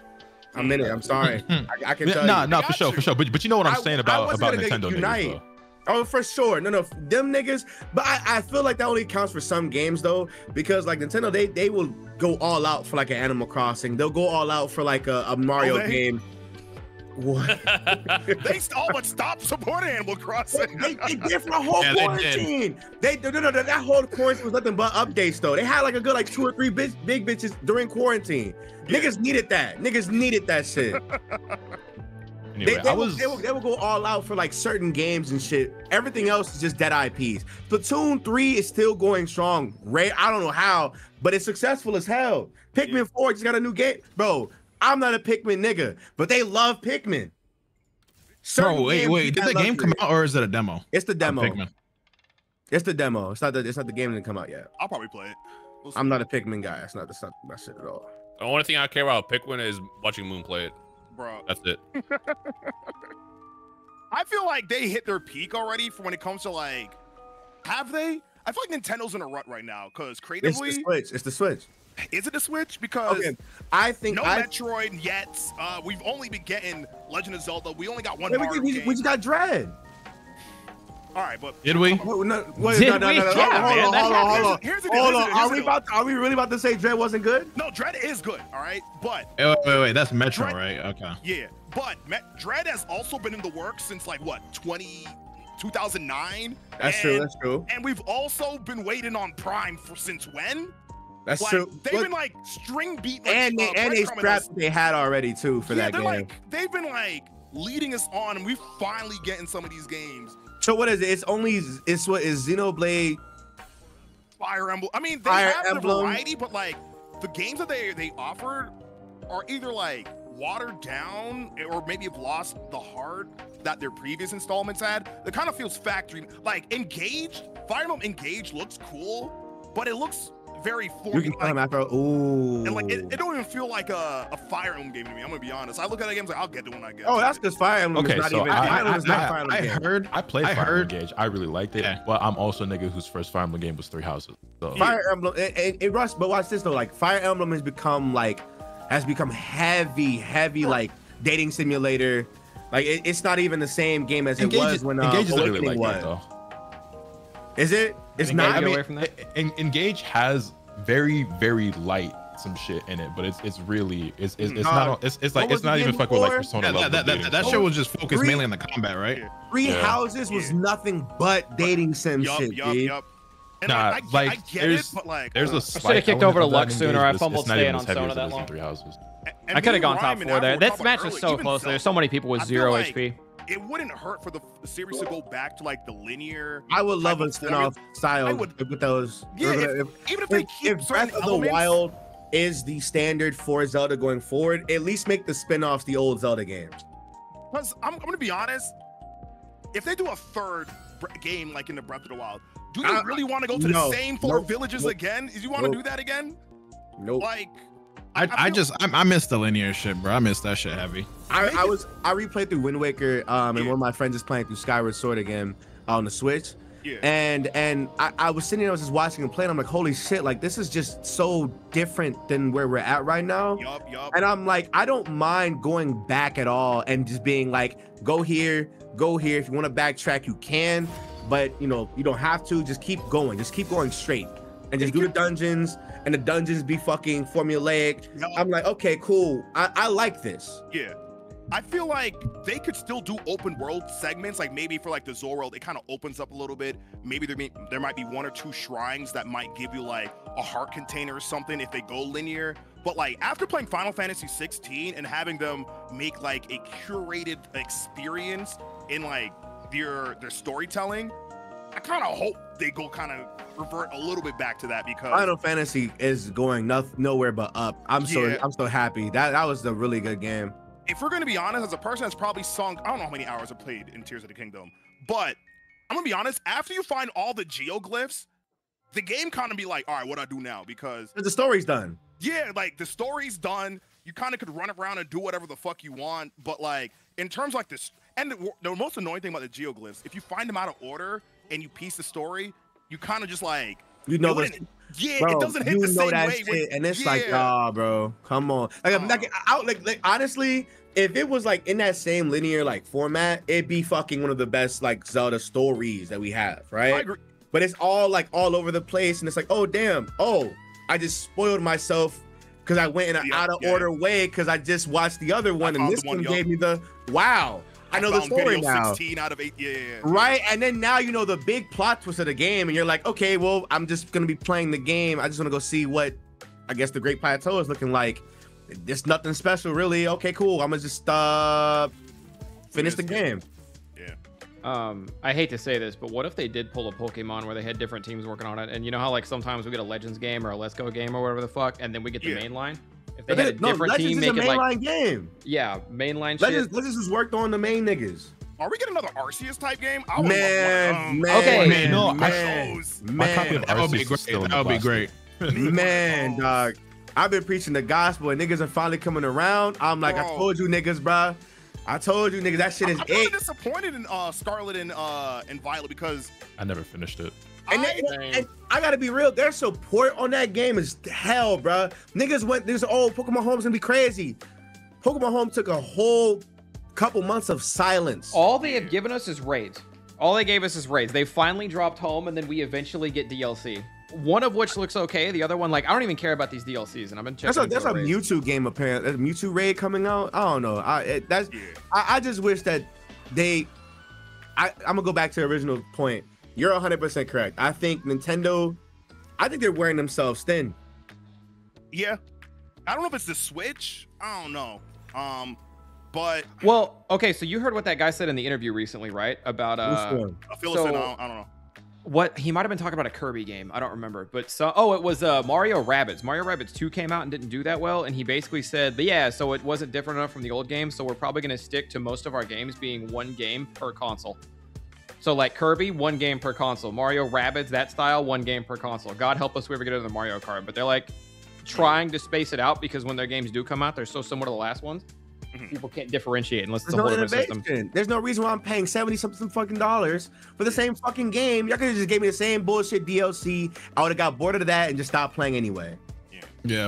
I'm sorry. I can tell you.
Nah, for sure. But you know what I'm saying about Nintendo niggas, though.
Oh, for sure. No, them niggas. But I feel like that only counts for some games though, because like Nintendo, they will go all out for like an Animal Crossing. They'll go all out for like a Mario game. What?
They all but stopped supporting Animal Crossing.
They did for a whole
Yeah,
quarantine. No, that whole quarantine was nothing but updates though. They had like a good 2 or 3 big bitches during quarantine.
Yeah.
Niggas needed that. Niggas needed that shit.
Anyway,
They will go all out for like certain games and shit. Everything else is just dead IPs. Splatoon 3 is still going strong. I don't know how, but it's successful as hell. Pikmin 4 just got a new game. Bro, I'm not a Pikmin nigga, but they love Pikmin.
Bro, wait. Did the game come out or is it a demo?
It's the demo.
Pikmin.
It's the demo. It's not the game that didn't come out yet.
I'll probably play it. We'll
I'm not a Pikmin guy. That's not my shit at all.
The only thing I care about Pikmin is watching Moon play it.
Bro.
That's it.
I feel like they hit their peak already for when it comes to like, have they? I feel like Nintendo's in a rut right now because creatively,
It's the Switch.
Is it the Switch? Because
I think
no Metroid yet. We've only been getting Legend of Zelda. We only got one.
We just got Dread.
All right, but
did we?
No.
Hold on.
Here's the deal.
Are we really about to say Dread wasn't good?
No, Dread is good. All right, but
Wait. That's Metro, right? Okay.
Yeah, but Dread has also been in the works since like what 2009.
That's true.
And we've also been waiting on Prime since when?
That's
like,
true.
They've been like string beating,
and they scrapped they had already too for that game.
Like, they've been like leading us on, and we're finally getting some of these games.
So what is it? It's what is Xenoblade,
Fire Emblem. I mean, they have the variety, but like the games that they offered are either like watered down or maybe have lost the heart that their previous installments had. It kind of feels factory. Like Engaged, Fire Emblem Engaged looks cool, but it looks very
Ooh.
And like it don't even feel like a Fire Emblem game to me. I'm gonna be honest. I look at that game like I'll get the one I get.
Oh, that's because Fire Emblem is not even.
I played Fire Emblem Engage. I really liked it, but I'm also a nigga whose first Fire Emblem game was 3 Houses. So.
Fire Emblem, it Russ, but watch this though. Like Fire Emblem has become heavy like dating simulator. Like it's not even the same game as it was when
Engage
Awakening
really like
was.
it, though.
Is it? It's
Engage
not.
away from that?
Engage has very light some shit in it, but it's really it's not even fucking with like Persona.
That show was just focused mainly on the combat, right?
3 Houses was nothing but dating sim shit,
Yup. And
I get it,
but like
there's a
I should have kicked over to Lux sooner. I fumbled staying on Sona that long.
3 Houses.
I could have gone top 4 there. This match is so close. There's so many people with 0 HP.
It wouldn't hurt for the series to go back to like the linear.
I would love a spin-off style with those.
Yeah, even if they keep
Breath of the Wild is the standard for Zelda going forward, at least make the spin-offs the old Zelda games.
Because I'm gonna be honest, if they do a third game like in the Breath of the Wild, do you really want to go to the same 4 villages again? Do you want to do that again?
Nope.
Like,
I miss the linear shit, bro. I miss that shit heavy.
I replayed through Wind Waker, and one of my friends is playing through Skyward Sword again on the Switch.
Yeah.
And I was sitting there, I was just watching him play, and I'm like, holy shit, like this is just so different than where we're at right now.
Yup.
And I'm like, I don't mind going back at all and just being like, go here. If you want to backtrack, you can, but you don't have to. Just keep going straight, and just do the dungeons. And the dungeons be fucking formulaic. I'm like, okay, cool. I like this.
Yeah. I feel like they could still do open world segments, like maybe for like the Zora world, it kind of opens up a little bit. Maybe there might be 1 or 2 shrines that might give you like a heart container or something if they go linear. But like after playing Final Fantasy 16 and having them make like a curated experience in like their storytelling, I kind of hope they go kind of revert a little bit back to that, because
Final Fantasy is going nowhere but up. I'm so happy. That was a really good game.
If we're going to be honest, as a person that's probably sunk, I don't know how many hours I've played in Tears of the Kingdom, but I'm going to be honest, after you find all the geoglyphs, the game kind of be like, all right, what do I do now? Because
the story's done.
Yeah, like the story's done. You kind of could run around and do whatever the fuck you want, but like in terms of like this, and the most annoying thing about the geoglyphs, if you find them out of order and you piece the story, you kind of just like,
this,
it doesn't hit the same way.
And it's like, bro, come on. Like honestly, if it was like in that same linear like format, it'd be fucking one of the best like Zelda stories that we have, right?
I agree.
But it's all like all over the place, and it's like, oh damn, I just spoiled myself because I went in an out of order way because I just watched the other one, and this one gave me the wow. I know the story now.
16 out of 8. Yeah.
Right, and then now you know the big plot twist of the game, and you're like, okay, well, I'm just gonna be playing the game. I just want to go see what I guess the Great Plateau is looking like. There's nothing special, really. Okay, cool. I'm gonna just finish the game.
I hate to say this, but what if they did pull a Pokemon where they had different teams working on it? And you know how like sometimes we get a Legends game or a Let's Go game or whatever the fuck, and then we get the main line? If they had a different team making like
mainline game.
Yeah, mainline
shit. Legends was worked on the main niggas.
Are we getting another Arceus type game?
Man,
that would be great.
Man, dog. I've been preaching the gospel and niggas are finally coming around. I'm like, I told you niggas, bro. I told you niggas that shit is
I'm really disappointed in Scarlet and Violet because
I never finished it.
And I gotta be real, their support on that game is hell, bro. Niggas went, this old Pokemon Home's gonna be crazy. Pokemon Home took a whole couple months of silence.
All they have given us is raids. All they gave us is raids. They finally dropped Home, and then we eventually get DLC. One of which looks okay. The other one, like, I don't even care about these DLCs, and I've been checking.
That's a Mewtwo game, apparently. There's a Mewtwo raid coming out. I don't know. I just wish that I'm gonna go back to the original point. You're 100% correct. I think Nintendo, they're wearing themselves thin.
Yeah, I don't know if it's the Switch. I don't know. But
well, okay. So you heard what that guy said in the interview recently, right? About
Phil said, I don't know.
What he might have been talking about a Kirby game. I don't remember, but it was Mario Rabbids. Mario Rabbids 2 came out and didn't do that well, and he basically said, but yeah, so it wasn't different enough from the old game, so we're probably going to stick to most of our games being one game per console. So like Kirby, one game per console. Mario Rabbids, that style, one game per console. God help us if we ever get into the Mario Kart, but they're like trying to space it out because when their games do come out, they're so similar to the last ones. People can't differentiate unless it's a whole different system.
There's no reason why I'm paying $70-something fucking dollars for the same fucking game. Y'all could have just gave me the same bullshit DLC. I would have got bored of that and just stopped playing anyway.
Yeah.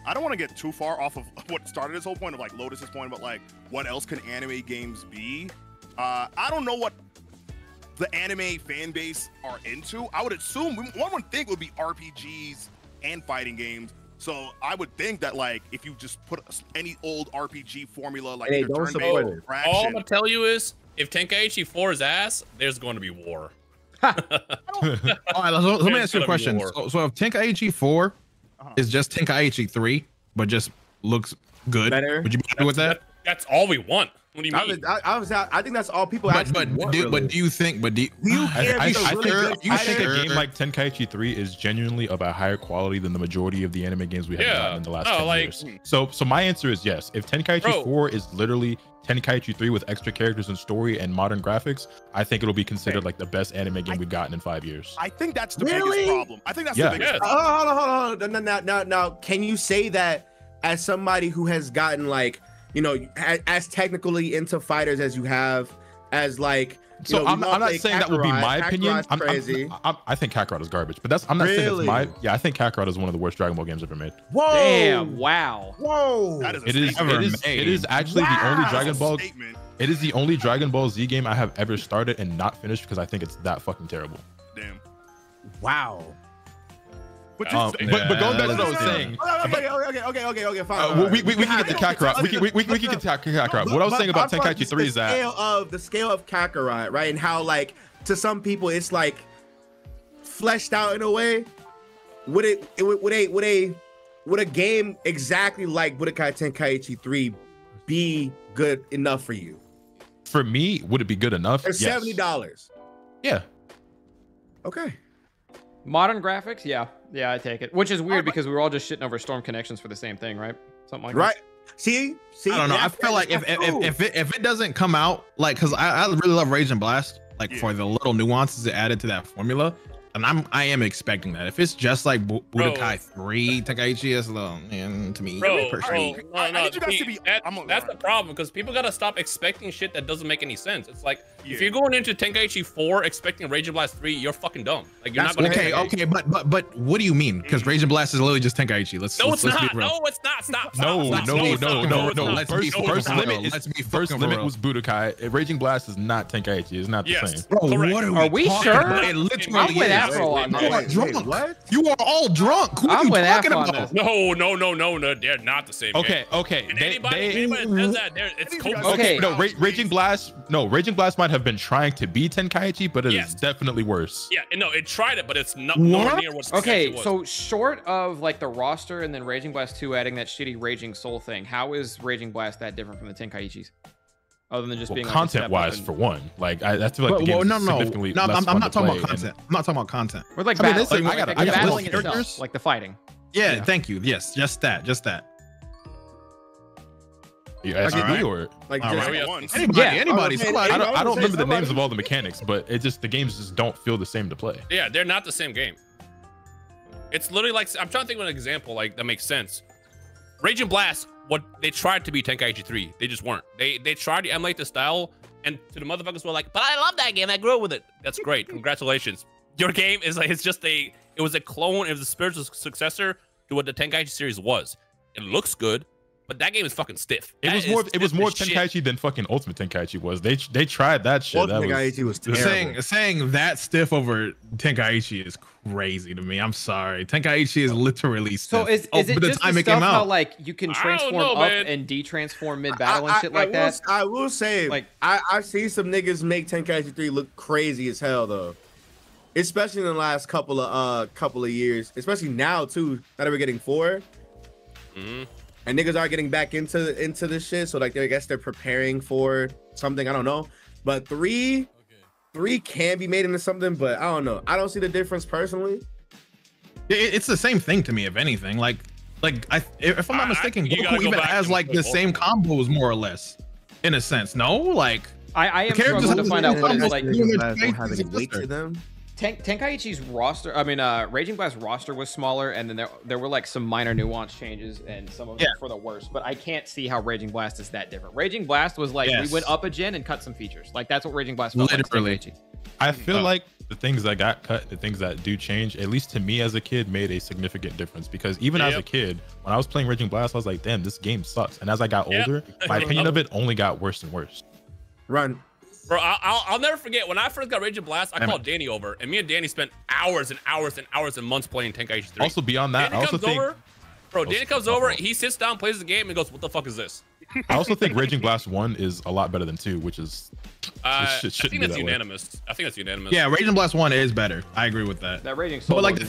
I don't want to get too far off of what started this whole point of like Lotus's point about like what else can anime games be. I don't know what the anime fan base are into. I would assume one would think it would be RPGs and fighting games. So I would think that like if you just put any old RPG formula like turn-based action,
all I'm gonna tell you is if Tenkaichi 4 is ass, there's going to be war.
All right, let me ask you a question. So if Tenkaichi 4 is just Tenkaichi 3, but just looks good,
better,
would you be happy with that?
That's all we want. What do you mean?
I think that's all people actually want.
But do you think? But do you
I think a game like Tenkaichi 3 is genuinely of a higher quality than the majority of the anime games we have gotten in the last 10 years. So my answer is yes. If Tenkaichi 4 is literally Tenkaichi 3 with extra characters and story and modern graphics, I think it'll be considered like the best anime game we've gotten in 5 years.
I think that's the biggest problem. I think that's the biggest
problem. Hold on. Now, can you say that as somebody who has gotten like, you know, as technically into fighters as you have, as like,
so I'm not saying that would be my opinion. I think Kakarot is garbage, but I'm not saying it's my. Yeah, I think Kakarot is one of the worst Dragon Ball games ever made.
Whoa!
Damn! Wow!
Whoa!
It is actually the only Dragon Ball. It is the only Dragon Ball Z game I have ever started and not finished because I think it's that fucking terrible.
Damn!
Wow!
But going back to what I was saying.
Okay, fine.
We can get to Kakarot. We can get to Kakarot. What I was saying about Tenkaichi 3 is that
the scale of Kakarot, right? And how like to some people it's like fleshed out in a way. Would a game exactly like Budokai Tenkaichi 3 be good enough for you?
For me, would it be good enough?
For $70.
Yeah.
Okay.
Modern graphics, yeah, I take it. Which is weird because we were all just shitting over Storm Connections for the same thing, right? Something like that.
See,
I don't know. I feel like if it doesn't come out like, because I really love Rage and Blast, like for the little nuances it added to that formula, and I am expecting that. If it's just like Budokai 3 Tenkaichi, it's a little, man, to me.
I need you guys to be. That's the problem because people gotta stop expecting shit that doesn't make any sense. It's like if you're going into Tenkaichi 4 expecting Rage and Blast 3, you're fucking dumb. Like you're not gonna.
Okay, but what do you mean? Because Rage and Blast is literally just Tenkaichi. Let's be real.
No, it's not. Stop.
No. First limit was Budokai. Raging Blast is not Tenkaichi. It's not the same.
Bro, what
are we sure?
It literally is.
Afro on this.
What?
You are all drunk. Who are you talking about?
No, they're not the same.
Okay,
game.
okay.
And anybody that says that, it's
Okay.
No, Raging Blast. No, Raging Blast might have been trying to be Tenkaichi, but it is definitely worse.
Yeah, no, it tried it, but it's not nowhere near what.
Okay, so short of like the roster and then Raging Blast 2 adding that shitty Raging Soul thing, how is Raging Blast that different from the Tenkaichis? Other than just being like
content-wise, for one, like I feel like the game is significantly less
I'm
fun
not
to
talking
play,
about content. I'm not talking about content.
Or like
I mean,
battling,
listen,
like,
I got
battling
characters.
itself, like the fighting.
Yeah, thank you. Yes, just that.
You asking
Alright.
me or
Like
All
just
right.
Once.
Anybody, somebody.
I don't remember the names
somebody.
of all the mechanics, but it just the games just don't feel the same to play.
Yeah, they're not the same game. It's literally like I'm trying to think of an example like that makes sense. Raging Blast, what they tried to be Tenkaichi 3, they just weren't. They tried to emulate the style, and to the motherfuckers were like, "But I love that game. I grew up with it." That's great. Congratulations. Your game is like it was a clone. It was a spiritual successor to what the Tenkaichi series was. It looks good, but that game is fucking stiff.
It was more Tenkaichi than fucking Ultimate Tenkaichi was. They tried that shit.
Ultimate Tenkaichi was terrible.
Saying that stiff over Tenkaichi is crazy to me. I'm sorry. Tenkaichi is literally stiff.
So is it
but the
just
time
the
it came
stuff how
out,
like you can
I don't
transform
know,
up
man.
and de-transform mid-battle and shit like that?
I will say,
Like-
I've seen some niggas make Tenkaichi 3 look crazy as hell though. Especially in the last couple of years. Especially now too, that we're getting 4.
Mhm.
And niggas are getting back into this shit. So like I guess they're preparing for something. I don't know. But 3 can be made into something, but I don't know. I don't see the difference personally.
it's the same thing to me. If anything, like if I'm not mistaken,
you gotta
Goku
go
even
back
has
and
like
play
the
both
same
of them.
combos more or less, in a sense. No, like
I am
characters
struggling to
have
find
the
out
same
what it's
combos.
like.
Don't have any weight to them.
Tenkaichi's roster, Raging Blast roster was smaller, and then there were like some minor nuance changes, and some of them for the worse. But I can't see how Raging Blast is that different. Raging Blast was like we went up a gen and cut some features. Like that's what Raging Blast felt
Literally.
like.
I feel like the things that got cut, the things that do change, at least to me as a kid, made a significant difference. Because even as a kid, when I was playing Raging Blast, I was like, damn, this game sucks. And as I got older, my opinion of it only got worse and worse.
Run.
Bro, I'll never forget when I first got Raging Blast. I called Danny over, and me and Danny spent hours and hours and hours and months playing Tenkaichi 3.
Also, beyond that,
Danny
I also
comes
think
over, bro. Danny comes over, he sits down, plays the game, and goes, "What the fuck is this?"
I also think Raging Blast 1 is a lot better than 2, which is
I
shouldn't
think
be
that's
that way.
unanimous. I think that's unanimous.
yeah, Raging Blast 1 is better. I agree with that.
That Raging Soul.
But like the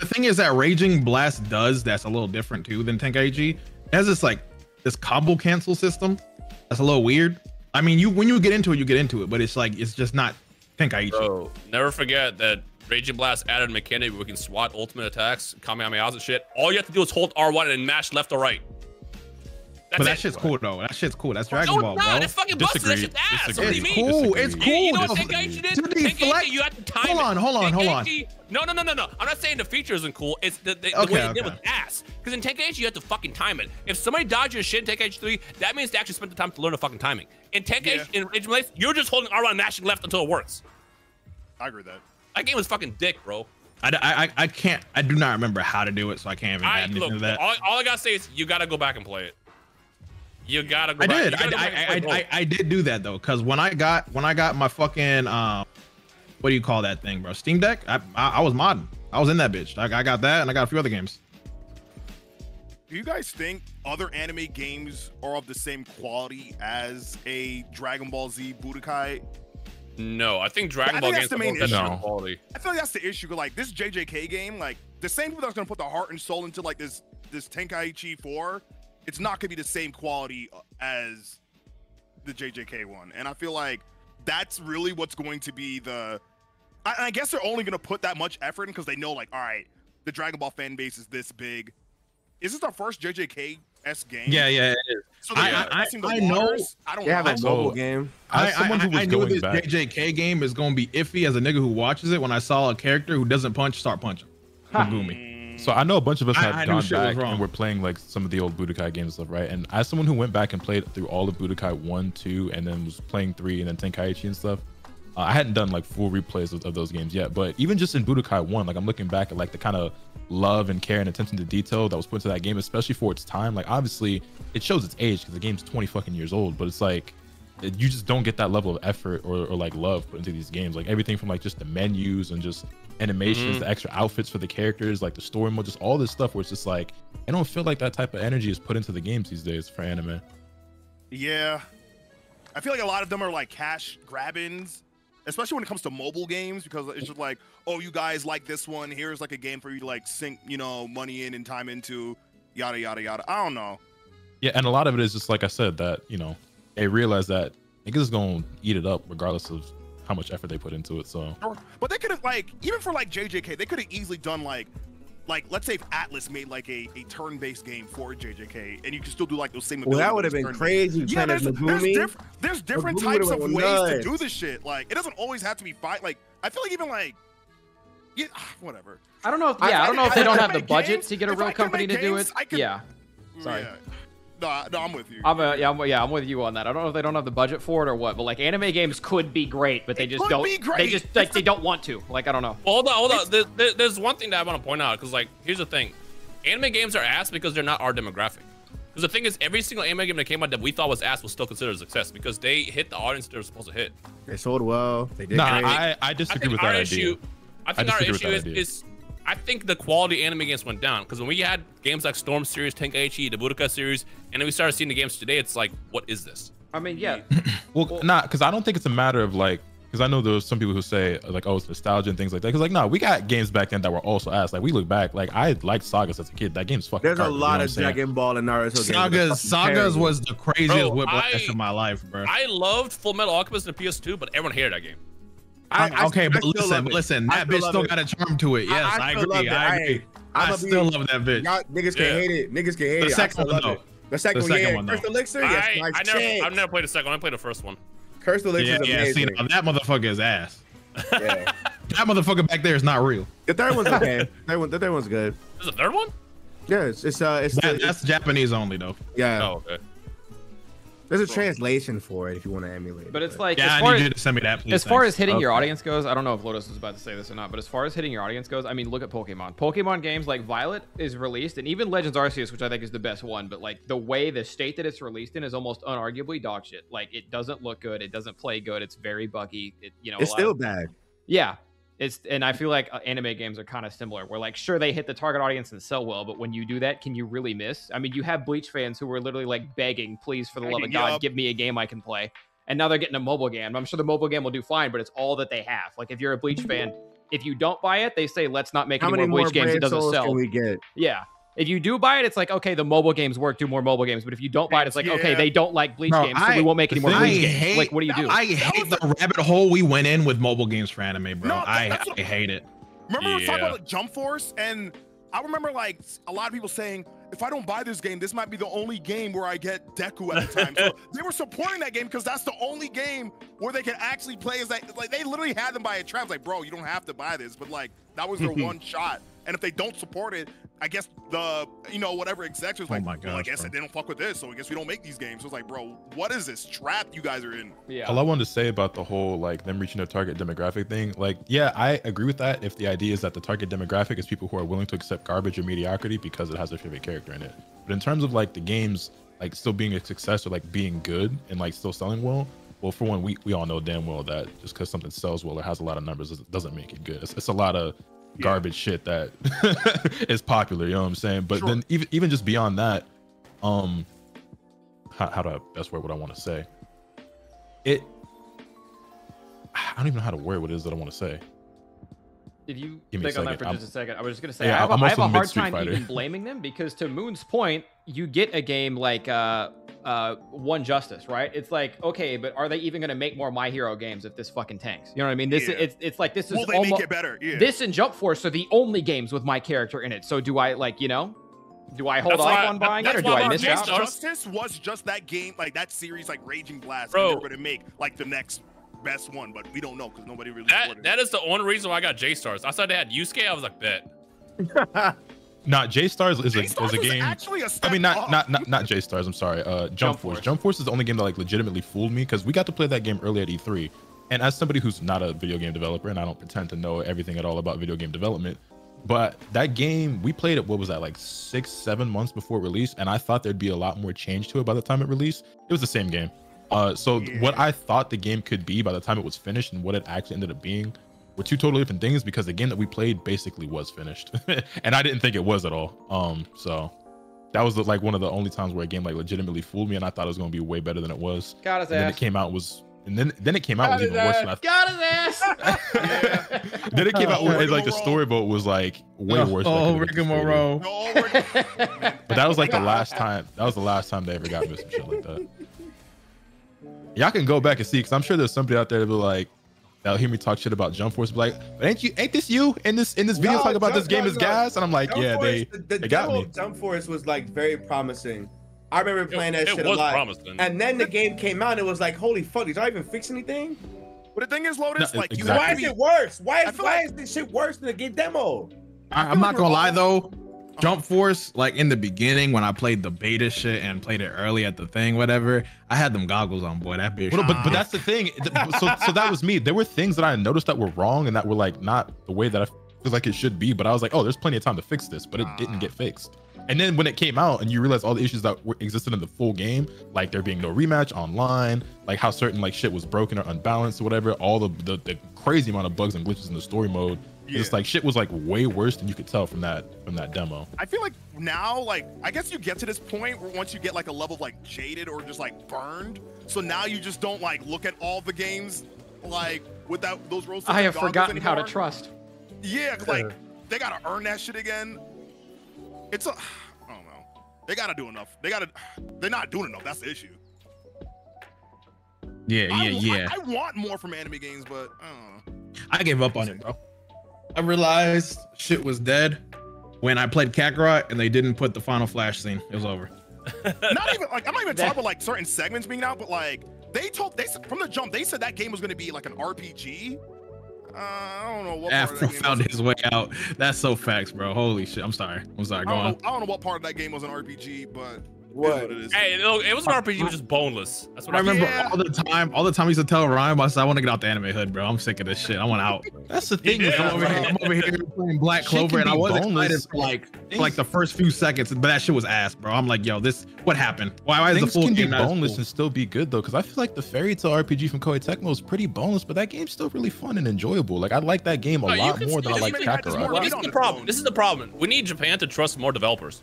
thing is that Raging Blast does that's a little different too than Tenkaichi. It has this combo cancel system that's a little weird. I mean, when you get into it, you get into it, but it's just not Tenkaichi.
Bro, never forget that Raging Blast added a mechanic where we can swat ultimate attacks, Kamehamehas and shit. All you have to do is hold R1 and mash left or right.
But that shit's cool though. That shit's cool. That's Dragon Ball, bro.
It's fucking busted. That shit's ass. What do you
It's
mean?
cool. It's cool.
You know what Tenkaichi did? Tenkaichi, you have to time it.
Hold on.
No. I'm not saying the feature isn't cool. It's the way it did was ass. Because in Tenkaichi, you have to fucking time it. If somebody dodges your shit in Tenkaichi 3, that means they actually spent the time to learn the fucking timing. In Tenkaichi, in Raging Blast, you're just holding R1 and mashing left until it works.
I agree with that.
That game was fucking dick, bro.
I can't. I do not remember how to do it, so I can't even add anything to that.
All I gotta say is you gotta go back and play it. You gotta go
I
back.
did.
You gotta go back and play both.
I did do that though, because when I got my fucking what do you call that thing, bro? Steam Deck. I was modding. I was in that bitch. I got that, and I got a few other games.
Do you guys think other anime games are of the same quality as a Dragon Ball Z Budokai?
No, I think Dragon Ball games
that's the
are
main
more
issue.
better quality.
I feel like that's the issue. 'Cause, like this JJK game, like the same people that's gonna put the heart and soul into like this Tenkaichi 4, it's not gonna be the same quality as the JJK one. And I feel like that's really what's going to be the. I guess they're only gonna put that much effort in because they know, like, all right, the Dragon Ball fan base is this big. Is this our first JJK-esque game?
Yeah, it is.
So
I know.
I don't
They have
know.
a mobile game.
As someone who was
I know
going
this
back,
JJK game is going to be iffy as a nigga who watches it. When I saw a character who doesn't punch start punching, Megumi.
so I know a bunch of us
I
have
knew
gone
shit was
back
wrong.
and we're playing like some of the old Budokai games and stuff, right? And as someone who went back and played through all of Budokai 1, 2, and then was playing 3 and then Tenkaichi and stuff, I hadn't done like full replays of those games yet. But even just in Budokai 1, like I'm looking back at like the kind of love and care and attention to detail that was put into that game, especially for its time. Like obviously it shows its age because the game's 20 fucking years old, but it's like you just don't get that level of effort or like love put into these games. Like everything from like just the menus and just animations, the extra outfits for the characters, like the story mode, just all this stuff where it's just like, I don't feel like that type of energy is put into the games these days for anime.
Yeah. I feel like a lot of them are like cash grab-ins, especially when it comes to mobile games, because it's just like, oh, you guys like this one, here's like a game for you to like sink, you know, money in and time into, yada, yada, yada. I don't know.
Yeah, and a lot of it is just like I said, that, you know, they realize that niggas is gonna eat it up regardless of how much effort they put into it. So,
but they could have, like, even for like JJK, they could have easily done like let's say if Atlas made like a turn-based game for JJK, and you can still do like those same.
Well, that would have been crazy.
Yeah, there's different types of ways to do this shit. Like, it doesn't always have to be fight. Like, I feel like even like, yeah, whatever.
I don't know if I don't know if they don't have the budget to get a real company to do it. Yeah. Sorry.
Yeah. No, I'm with you.
I'm with you on that. I don't know if they don't have the budget for it or what, but like anime games could be great, but they just don't. They just like they don't want to. Like I don't know.
Well, hold on. There's one thing that I want to point out, because like here's the thing, anime games are ass because they're not our demographic. Because the thing is, every single anime game that came out that we thought was ass was still considered a success because they hit the audience they were supposed to hit.
They sold well. They did.
Nah, I disagree with that idea.
I think our issue is I think the quality of anime games went down, because when we had games like Storm series, Tenkaichi, the Budokai series, and then we started seeing the games today, it's like, what is this?
I mean, yeah.
well, because I don't think it's a matter of like, because I know there's some people who say like, oh, it's nostalgia and things like that. Because like, no, we got games back then that were also ass. Like we look back, like I liked Sagas as a kid. That game's fucking.
There's a lot of Dragon Ball and Naruto.
Sagas was the craziest whiplash of my life, bro.
I loved Full Metal Alchemist in the PS2, but everyone hated that game.
Okay, but listen, that bitch still got a charm to it. Yes, I agree. I agree. I still love that bitch.
Niggas can hate it. Niggas can hate it.
The second one, though.
The second one, Cursed Elixir? Yes,
I've never played the second one. I played the first one.
Cursed Elixir is amazing.
See, now that motherfucker is ass. Yeah. That motherfucker back there is not real.
The third one's okay. The third one's good.
There's a third one?
Yeah,
that's Japanese only though.
Yeah.
Oh, okay.
There's a translation for it if you want to emulate it.
But it's like,
yeah, I need you to send me that, please.
As far as hitting your audience goes, I don't know if Lotus was about to say this or not, but as far as hitting your audience goes, I mean, look at Pokemon. Pokemon games like Violet is released, and even Legends Arceus, which I think is the best one, but like the way, the state that it's released in is almost unarguably dog shit. Like it doesn't look good, it doesn't play good, it's very buggy.
It's still bad.
Yeah. And I feel like anime games are kind of similar, where like, sure, they hit the target audience and sell well, but when you do that, can you really miss? I mean, you have Bleach fans who were literally like begging, please, for the love of God, give me a game I can play. And now they're getting a mobile game. I'm sure the mobile game will do fine, but it's all that they have. Like if you're a Bleach fan, if you don't buy it, they say, let's not make any more Bleach games. It doesn't sell.
Can we get?
Yeah. If you do buy it, it's like, okay, the mobile games work, do more mobile games. But if you don't buy it, it's like, okay, they don't like Bleach games, so we won't make any more Bleach games. Like, what do you do?
I hate the rabbit hole we went in with mobile games for anime, bro. I hate it.
Remember we were talking about like, Jump Force? And I remember like a lot of people saying, if I don't buy this game, this might be the only game where I get Deku at the time. So they were supporting that game because that's the only game where they can actually play as that. Like they literally had them by a trap. Like, bro, you don't have to buy this, but like that was their one shot. And if they don't support it, I guess the, whatever execs was like, well, I guess they don't fuck with this, so I guess we don't make these games. So it's like, bro, what is this trap you guys are in?
Yeah.
All I wanted to say about the whole, like, them reaching their target demographic thing, like, yeah, I agree with that if the idea is that the target demographic is people who are willing to accept garbage or mediocrity because it has their favorite character in it. But in terms of, like, the games, like, still being a success or, like, being good and, like, still selling well, for one, we all know damn well that just because something sells well or has a lot of numbers, it doesn't make it good. It's a lot of garbage shit that is popular, you know what I'm saying? But then even just beyond that, how do I best word what I want to say? I don't even know how to word what it is that I want to say.
If you think on that for just a second, I was just gonna say,
yeah,
I have a hard time even blaming them, because to Moon's point, you get a game like One Justice, right? It's like, okay, but are they even gonna make more My Hero games if this fucking tanks? You know what I mean? This it's like, this is
they make it better? Yeah.
This and Jump Force are the only games with my character in it. So do I do I hold off on buying it, or do I miss out?
Justice was just that game, like that series, like Raging Blast. Bro, they were gonna make like the next best one, but we don't know because nobody really
that is the only reason why I got J-Stars. I saw they had Yusuke, I was like, bet.
Not J-Stars is a game.
Actually a step
I mean, not J-Stars. I'm sorry. Jump Force. Jump Force is the only game that like legitimately fooled me, because we got to play that game early at E3. And as somebody who's not a video game developer, and I don't pretend to know everything at all about video game development, but that game, we played it, what was that, like 6-7 months before release, and I thought there'd be a lot more change to it by the time it released. It was the same game. So what I thought the game could be by the time it was finished and what it actually ended up being were two totally different things, because the game that we played basically was finished and I didn't think it was at all. So that was like one of the only times where a game like legitimately fooled me, and I thought it was going to be way better than it was.
Got his ass.
And then it came out then it came out was even worse than I
Got his ass.
Then it came out with like the storyboat was like way worse.
Oh, rigmarole.
But that was like the last time. That was the last time they ever got me with some shit like that. Y'all can go back and see, because I'm sure there's somebody out there that'll be like, that'll hear me talk shit about Jump Force, be like, but ain't this you in this video talking about this game is gas? And I'm like, yeah, they got me.
Jump Force was like very promising. I remember playing that shit a lot.
Promising.
And then the game came out and it was like, holy fuck, did y'all even fix anything?
But the thing is, Lotus,
No,
like,
exactly.
Why is it worse? Why
like-
is this shit worse than the game demo?
I'm not gonna lie though. Jump Force, like in the beginning when I played the beta shit and played it early at the thing, whatever, I had them goggles on, boy. That bitch.
But that's the thing. So that was me. There were things that I noticed that were wrong and that were like not the way that I feel like it should be. But I was like, oh, there's plenty of time to fix this, but it didn't get fixed. And then when it came out and you realize all the issues that existed in the full game, like there being no rematch online, like how certain like shit was broken or unbalanced or whatever, all the crazy amount of bugs and glitches in the story mode.
Yeah.
It's like shit was like way worse than you could tell from that demo.
I feel like now, like, I guess you get to this point where once you get like a level of like jaded or just like burned, so now you just don't like look at all the games like without those rose.
I have forgotten how to trust.
Yeah, 'cause, like they gotta earn that shit again. It's a, I don't know. They gotta do enough. They're not doing enough. That's the issue.
Yeah.
I want more from anime games, but
I gave up on it, bro. I realized shit was dead when I played Kakarot and they didn't put the final flash scene. It was over.
not even like I'm not even talking about like certain segments being out, but like they from the jump they said that game was going to be like an RPG. I don't know what
Afro found his way out. That's so facts, bro. Holy shit. I'm sorry. Go on.
I don't know what part of that game was an RPG, but
What?
it is.
Hey, look, it was an RPG, it was just boneless. That's what
I remember
Yeah.
all the time I used to tell Ryan, I said, I want to get out the anime hood, bro. I'm sick of this shit. I want out.
That's the thing.
Yeah.
I'm over here playing Black
Shit
Clover,
can
and I
be
was
boneless.
excited for like the first few seconds, but that shit was ass, bro. I'm like, yo, what happened? Why is the
Things
full
can be
game not as
boneless
cool?
and still be good though, because I feel like the Fairy Tail RPG from Koei Tecmo is pretty boneless, but that game's still really fun and enjoyable. Like I like that game a lot more than I like Kakarot.
more-
This is the problem. This is the problem. We need Japan to trust more developers.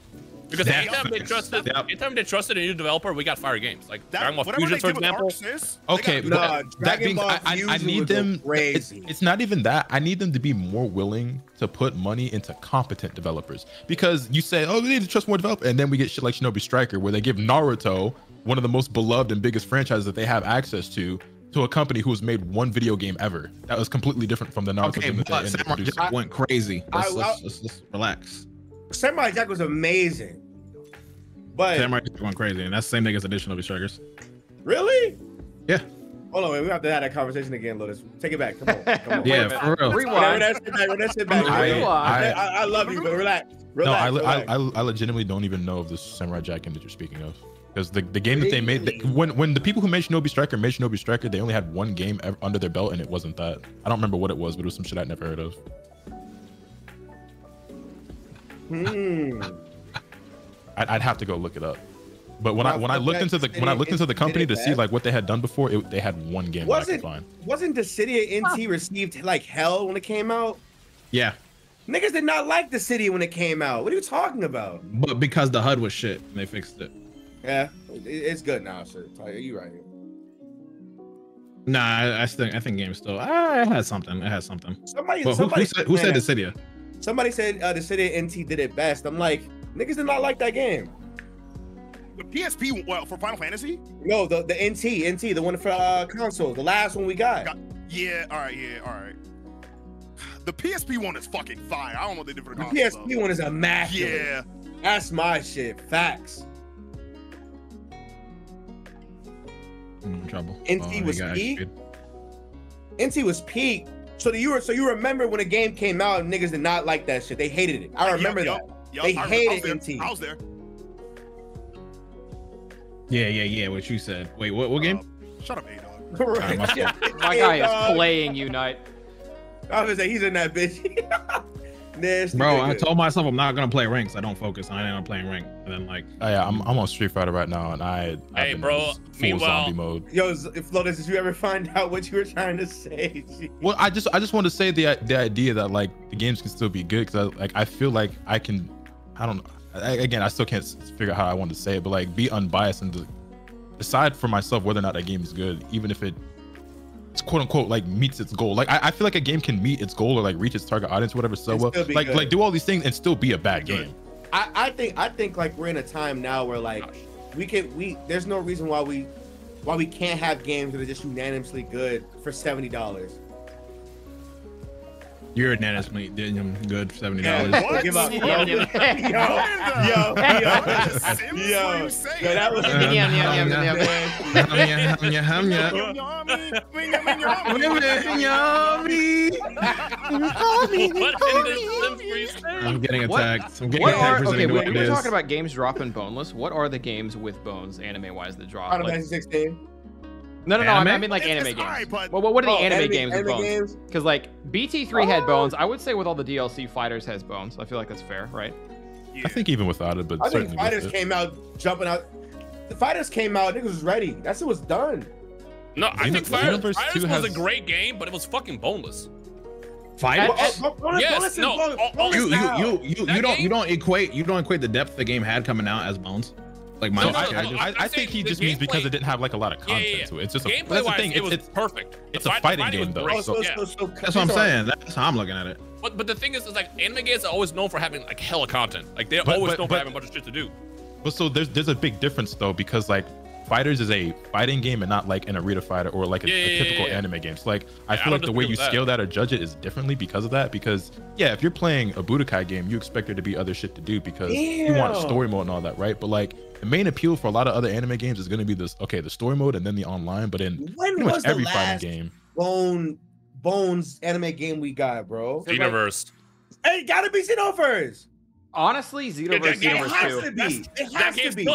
Because
Yep.
anytime they trusted a new developer, we got fire games. Like Dragon Ball
whatever
Fusion,
they
for
did with
example.
Arc Sys,
Okay,
they gotta do
but
that.
that being,
Dragon Ball
I
Fusion
need
would go
them.
crazy.
It's not even that. I need them to be more willing to put money into competent developers. Because you say, oh, we need to trust more developers, and then we get shit like Shinobi Striker, where they give Naruto, one of the most beloved and biggest franchises that they have access to a company who has made one video game ever. That was completely different from the Naruto
Okay,
game that they
but
ended up
Samurai
producing.
Jack went crazy.
I-
Let's relax.
Samurai Jack was amazing. But
Samurai Jack went crazy, and that's the same thing as additional strikers.
really?
Yeah.
Hold on, wait, we have to have that conversation again, Lotus. Take it back. Come on. Come on.
Yeah, for real.
Rewind.
Run that shit back. I love you, but relax.
No,
Relax.
I legitimately don't even know of this Samurai Jack game that you're speaking of. Because the game that they made, when the people who made Shinobi Striker, they only had one game under their belt, and it wasn't that. I don't remember what it was, but it was some shit I'd never heard of. I'd have to go look it up. But when I looked into the company to see like what they had done before, they had one game that I could find.
Wasn't Dissidia NT received like hell when it came out?
Yeah,
Niggas did not like Dissidia when it came out. What are you talking about?
but because the HUD was shit, they fixed it.
Yeah, it's good now, sir. You right here.
Nah, I think game still. It has something. It has something.
Somebody,
But who said Dissidia?
Somebody said Dissidia NT did it best. I'm like, niggas did not like that game.
The PSP for Final Fantasy.
No, the NT, the one for console, the last one we got.
Yeah, all right. The PSP one is fucking fire. I don't know what they did for the
The
console.
PSP one is immaculate.
Yeah.
That's my shit. Facts.
In trouble.
NT was
he got
peak.
executed.
NT was peak. So you remember when the game came out, niggas did not like that shit. They hated it. I remember that. They hated NT.
I was there.
Yeah. What you said. Wait, what game?
Shut up, A-Dog.
Right.
my fault.
Yeah.
My guy
Hey,
is playing Unite.
I was like, he's in that bitch. Nasty
Bro,
nigga.
I told myself I'm not gonna play ranks. I don't focus. I ain't on playing rank. And then like,
Oh, yeah, I'm on Street Fighter right now, and I've
Hey,
been
bro,
in this full
meanwhile-
zombie mode.
Yo, Flotus, did you ever find out what you were trying to say?
Well, I just want to say the idea that like the games can still be good, because I feel like I can, I don't know. Again, I still can't figure out how I want to say it, but like be unbiased and decide for myself whether or not that game is good, even if it's quote unquote like meets its goal. Like I feel like a game can meet its goal or like reach its target audience, or whatever, so well, like do all these things and still be a bad game.
I think like we're in a time now where like there's no reason why we can't have games that are just unanimously good for $70.
you're unanimously good for $70.
Yeah, give up. Yo, that was
I'm getting attacked. I'm getting
What
attacked
are,
for
okay,
saying what
we
it
were
is.
talking about games dropping boneless. What are the games with bones, anime-wise, that drop?
Final
Like,
Fantasy 16.
no,
Anime?
I mean like anime
It's
games.
alright, but-
Well, what are the anime
anime-
games with
anime
bones?
games?
Because like BT3 had bones. I would say with all the DLC, Fighters has bones. I feel like that's fair, right?
I think even without it, but
I think
certainly
Fighters
with it.
came out jumping out. The Fighters came out, niggas was ready. That shit was done.
No, I think
Xenoverse
Fighters
2
was
has-
a great game, but it was fucking boneless.
Fight.
Yes, no,
You don't equate the depth the game had coming out as bones. Like
No,
mine.
no,
I think he
the
just means because
gameplay-
it didn't have like a lot of content
Yeah.
to it. It's just that's the
Gameplay-wise,
thing.
it was
It's
perfect.
it's
The
a fighting
was
game, though,
great.
so-
Yeah.
That's what I'm saying. That's how I'm looking at it.
But the thing is like anime games are always known for having like hella content. Like they're always known for having a bunch of shit to do.
But so there's a big difference though, because like Fighters is a fighting game and not like an arena fighter or like a typical anime game. So like I feel like the way you scale that or judge it is differently because of that. Because yeah, if you're playing a Budokai game, you expect there to be other shit to do because you want story mode and all that, right? But like the main appeal for a lot of other anime games is going to be this, okay, the story mode and then the online. But in pretty much every fighting game,
Bones anime game we got, bro.
Xenoverse.
Hey, it gotta be Xenoverse.
Honestly, Xenoverse 2.
It has to be.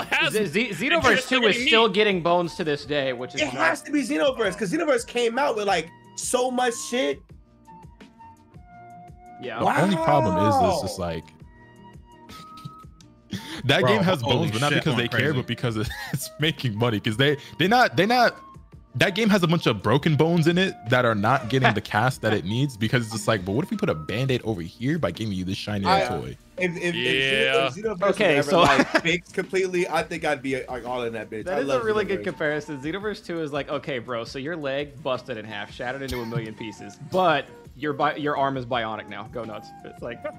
Xenoverse 2 is still getting bones to this day, which is
It has to be Xenoverse because Xenoverse came out with like so much shit.
Yeah.
The only problem is just like that game has bones, but not because they care, but because it's making money. Because they not that game has a bunch of broken bones in it that are not getting the cast that it needs, because it's just like, but what if we put a band-aid over here by giving you this shiny toy?
If Xenoverse
okay,
was ever,
so
like fixed completely, I think I'd be like all in that bitch.
That is a really good comparison. Xenoverse 2 is like, okay, bro, so your leg busted in half, shattered into a million pieces, but your arm is bionic now. Go nuts. It's like, bro,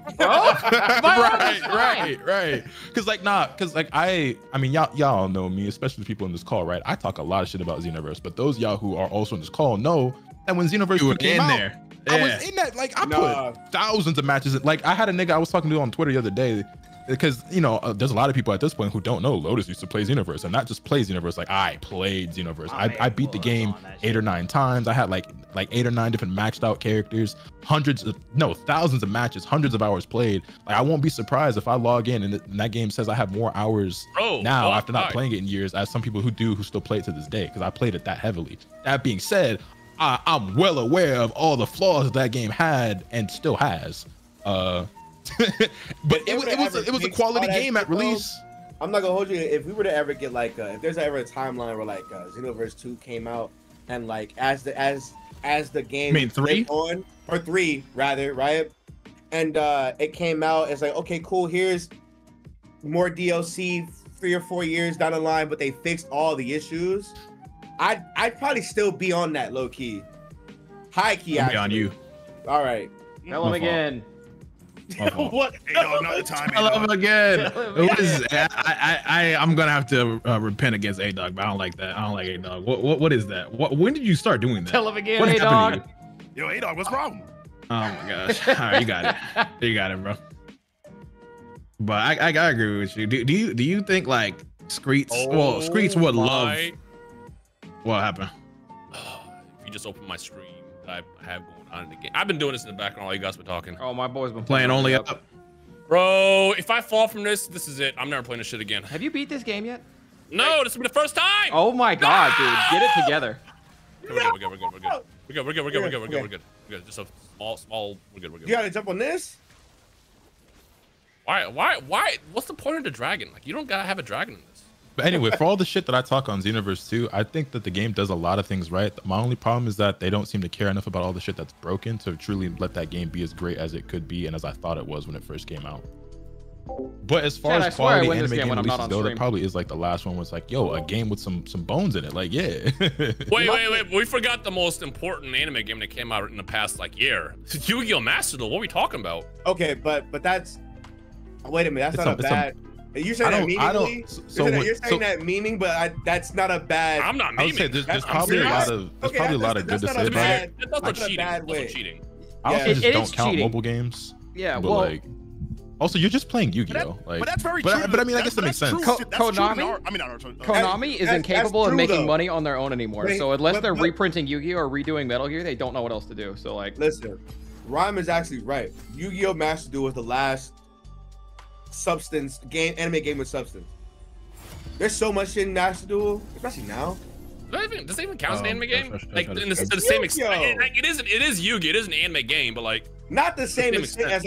right. Because like I mean, y'all know me, especially the people in this call, right? I talk a lot of shit about Xenoverse, but those y'all who are also in this call know that when Xenoverse 2 came out,
there.
I was in that. Like I put thousands of matches in. Like I had a nigga I was talking to on Twitter the other day, because you know there's a lot of people at this point who don't know Lotus used to play Xenoverse, and not just play Xenoverse. Like I played Xenoverse. I beat the game 8 or 9 times. I had like 8 or 9 different maxed out characters, thousands of matches, hundreds of hours played. Like I won't be surprised if I log in and that game says I have more hours now after not playing it in years as some people who still play it to this day, because I played it that heavily. That being said, I'm well aware of all the flaws that game had and still has. But it was a quality game at release.
I'm not gonna hold you. If we were to ever get like, if there's ever a timeline where like Xenoverse 2 came out and like as the game,
you mean 3
on, or 3 rather, right? And it came out. It's like, okay, cool. Here's more DLC 3 or 4 years down the line, but they fixed all the issues. I'd probably still be on that low key, high key.
I'll be on you.
All right.
Tell him again.
What?
Another time.
I love him again. I'm gonna have to repent against A-Dog, but I don't like that. I don't like A-Dog. What is that? When did you start doing that?
Tell him again,
What happened
A-Dog.
to you?
Yo, A-Dog, what's wrong?
Oh my gosh. All right, you got it. You got it, bro. But I agree with you. Do you think like Screets? Well, Screets would love. What happened?
If you just open my stream that I have going on in the game. I've been doing this in the background while you guys been talking.
Oh, my boy's been
Playing only up.
Bro, if I fall from this is it. I'm never playing this shit again.
Have you beat this game yet?
No, this will be the first time.
Oh my god, dude. Get it together.
We're good. We're good. Just a small. We're good.
You gotta jump on this?
Why? What's the point of the dragon? Like, you don't gotta have a dragon in this.
But anyway, for all the shit that I talk on Xenoverse 2, I think that the game does a lot of things right. My only problem is that they don't seem to care enough about all the shit that's broken to truly let that game be as great as it could be and as I thought it was when it first came out. But as far as quality anime game releases go, that probably is like the last one was like, yo, a game with some bones in it. Like, yeah.
wait. We forgot the most important anime game that came out in the past like year. Yu-Gi-Oh! Master Duel. What are we talking about?
Okay, but that's. Wait a minute. That's not a bad. You're saying that meaningly? You're saying that meaning, but that's not a bad.
I'm not meaning.
I would say there's probably a lot of good to say about it.
That's also cheating.
I also just don't count mobile games.
Yeah,
but like. Also, you're just playing Yu-Gi-Oh!
But that's very true.
But I mean, I guess that makes sense.
Konami is incapable of making money on their own anymore. So unless they're reprinting Yu-Gi-Oh! Or redoing Metal Gear, they don't know what else to do. So like,
listen, Rhyme is actually right. Yu-Gi-Oh! Master Duel was the last anime game with substance. There's so much shit in Master Duel, especially now.
Does it even count as an anime game? Like, in the same extent, like, it is Yu-Gi. It is an anime game, but like.
Not the same extent as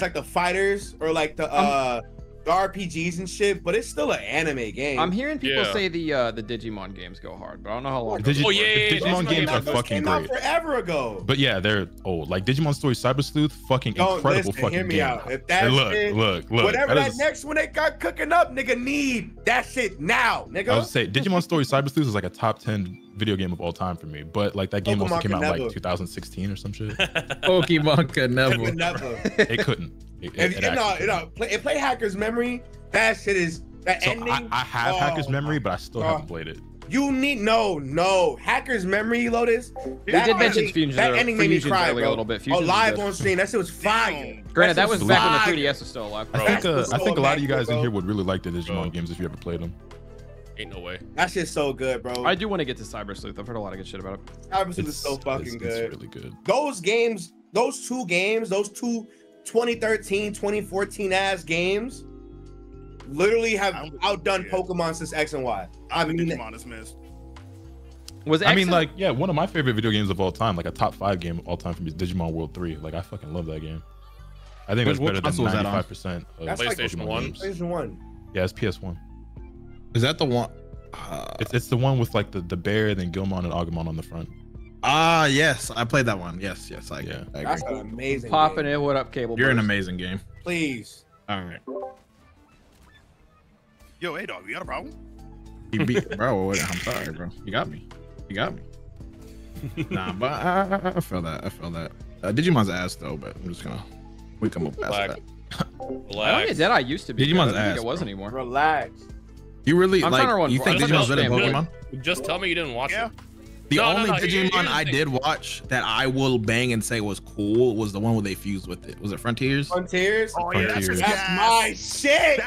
like the fighters or like the RPGs and shit, but it's still an anime game.
I'm hearing people say the Digimon games go hard, but I don't know how long.
Digimon games are fucking great.
Forever ago.
But yeah, they're old. Like Digimon Story Cyber Sleuth, fucking incredible fucking
hear me
game.
out. If that
look.
Whatever that next one they got cooking up, nigga, need that shit now, nigga.
I would say Digimon Story Cyber Sleuth is like a top 10 video game of all time for me, but like that game also came out like 2016 or some shit.
Pokemon could never.
It couldn't.
It play Hacker's Memory. That shit is that ending.
I have Hacker's Memory, but I still haven't played it.
You need no Hacker's Memory, Lotus.
You did mention Fusions.
That ending made me cry,
a little bit.
Oh, live on stream. That shit was fire.
Granted, that was back when the 3DS was still alive.
I think a lot of you guys in here would really like the Digimon games if you ever played them.
Ain't no way.
That shit's so good, bro.
I do want to get to Cyber Sleuth. I've heard a lot of good shit about it.
Cyber Sleuth is so fucking good.
It's really good.
Those games, those two 2013, 2014 ass games, literally have outdone Pokemon since X and Y. I mean,
Digimon is missed.
One of my favorite video games of all time, like a top 5 game of all time for me is Digimon World 3. Like I fucking love that game. I think it's better than 95% of
PlayStation 1.
PlayStation 1.
Yeah, it's PS1.
Is that the one?
It's the one with like the bear, then Gilmon and Agumon on the front.
Yes, I played that one. Yes, I agree.
That's an amazing.
Popping it. What up, Cable?
You're an amazing game.
Please.
All right.
Yo, hey dog, you got a problem?
Bro, I'm sorry, bro. You got me. Nah, but I feel that. Digimon's ass though, but I'm just gonna come up past that.
I don't think Deadeye used to be.
Digimon's
I don't
ass.
think it was anymore.
Relax.
You really you think
I'm
Digimon's better than Pokemon?
Just tell me you didn't watch it.
The only Digimon I did watch that I will bang and say was cool was the one where they fused with it. Was it Frontiers?
Frontiers?
Oh yeah, that's
my shit.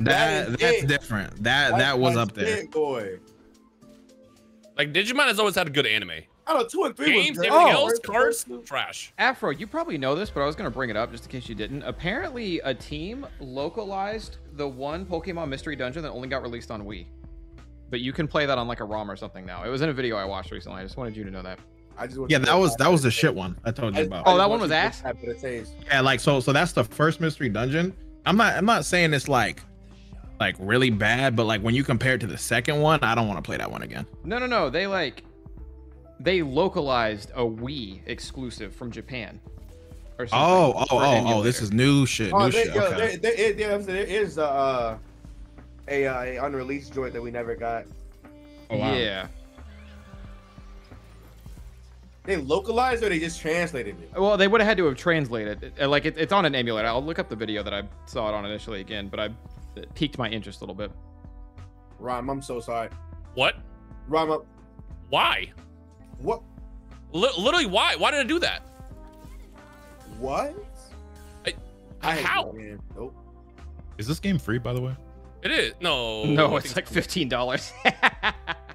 That's different. That was up there.
Boy.
Like Digimon has always had a good anime.
I don't know, 2 and 3
games,
was
everything else, cards, trash.
Afro, you probably know this, but I was gonna bring it up just in case you didn't. Apparently, a team localized the one Pokemon Mystery Dungeon that only got released on Wii. But you can play that on like a ROM or something now. It was in a video I watched recently. I just wanted you to know that.
That was the shit one I told you about.
Oh, that one was ass.
Yeah, like so that's the first Mystery Dungeon. I'm not saying it's like really bad, but like when you compare it to the second one, I don't want to play that one again.
No. They localized a Wii exclusive from Japan. Or
oh! This is new shit.
There is a unreleased joint that we never got.
Oh, wow.
Yeah.
They localized or they just translated it?
Well, they would have had to have translated it. Like it's on an emulator. I'll look up the video that I saw it on initially again, but it piqued my interest a little bit.
Rhyme, I'm so sorry.
What?
Rhyme up.
Why?
What?
Literally, why? Why did I do that?
What?
How?
Nope.
Is this game free, by the way?
It is. No,
it's like $15.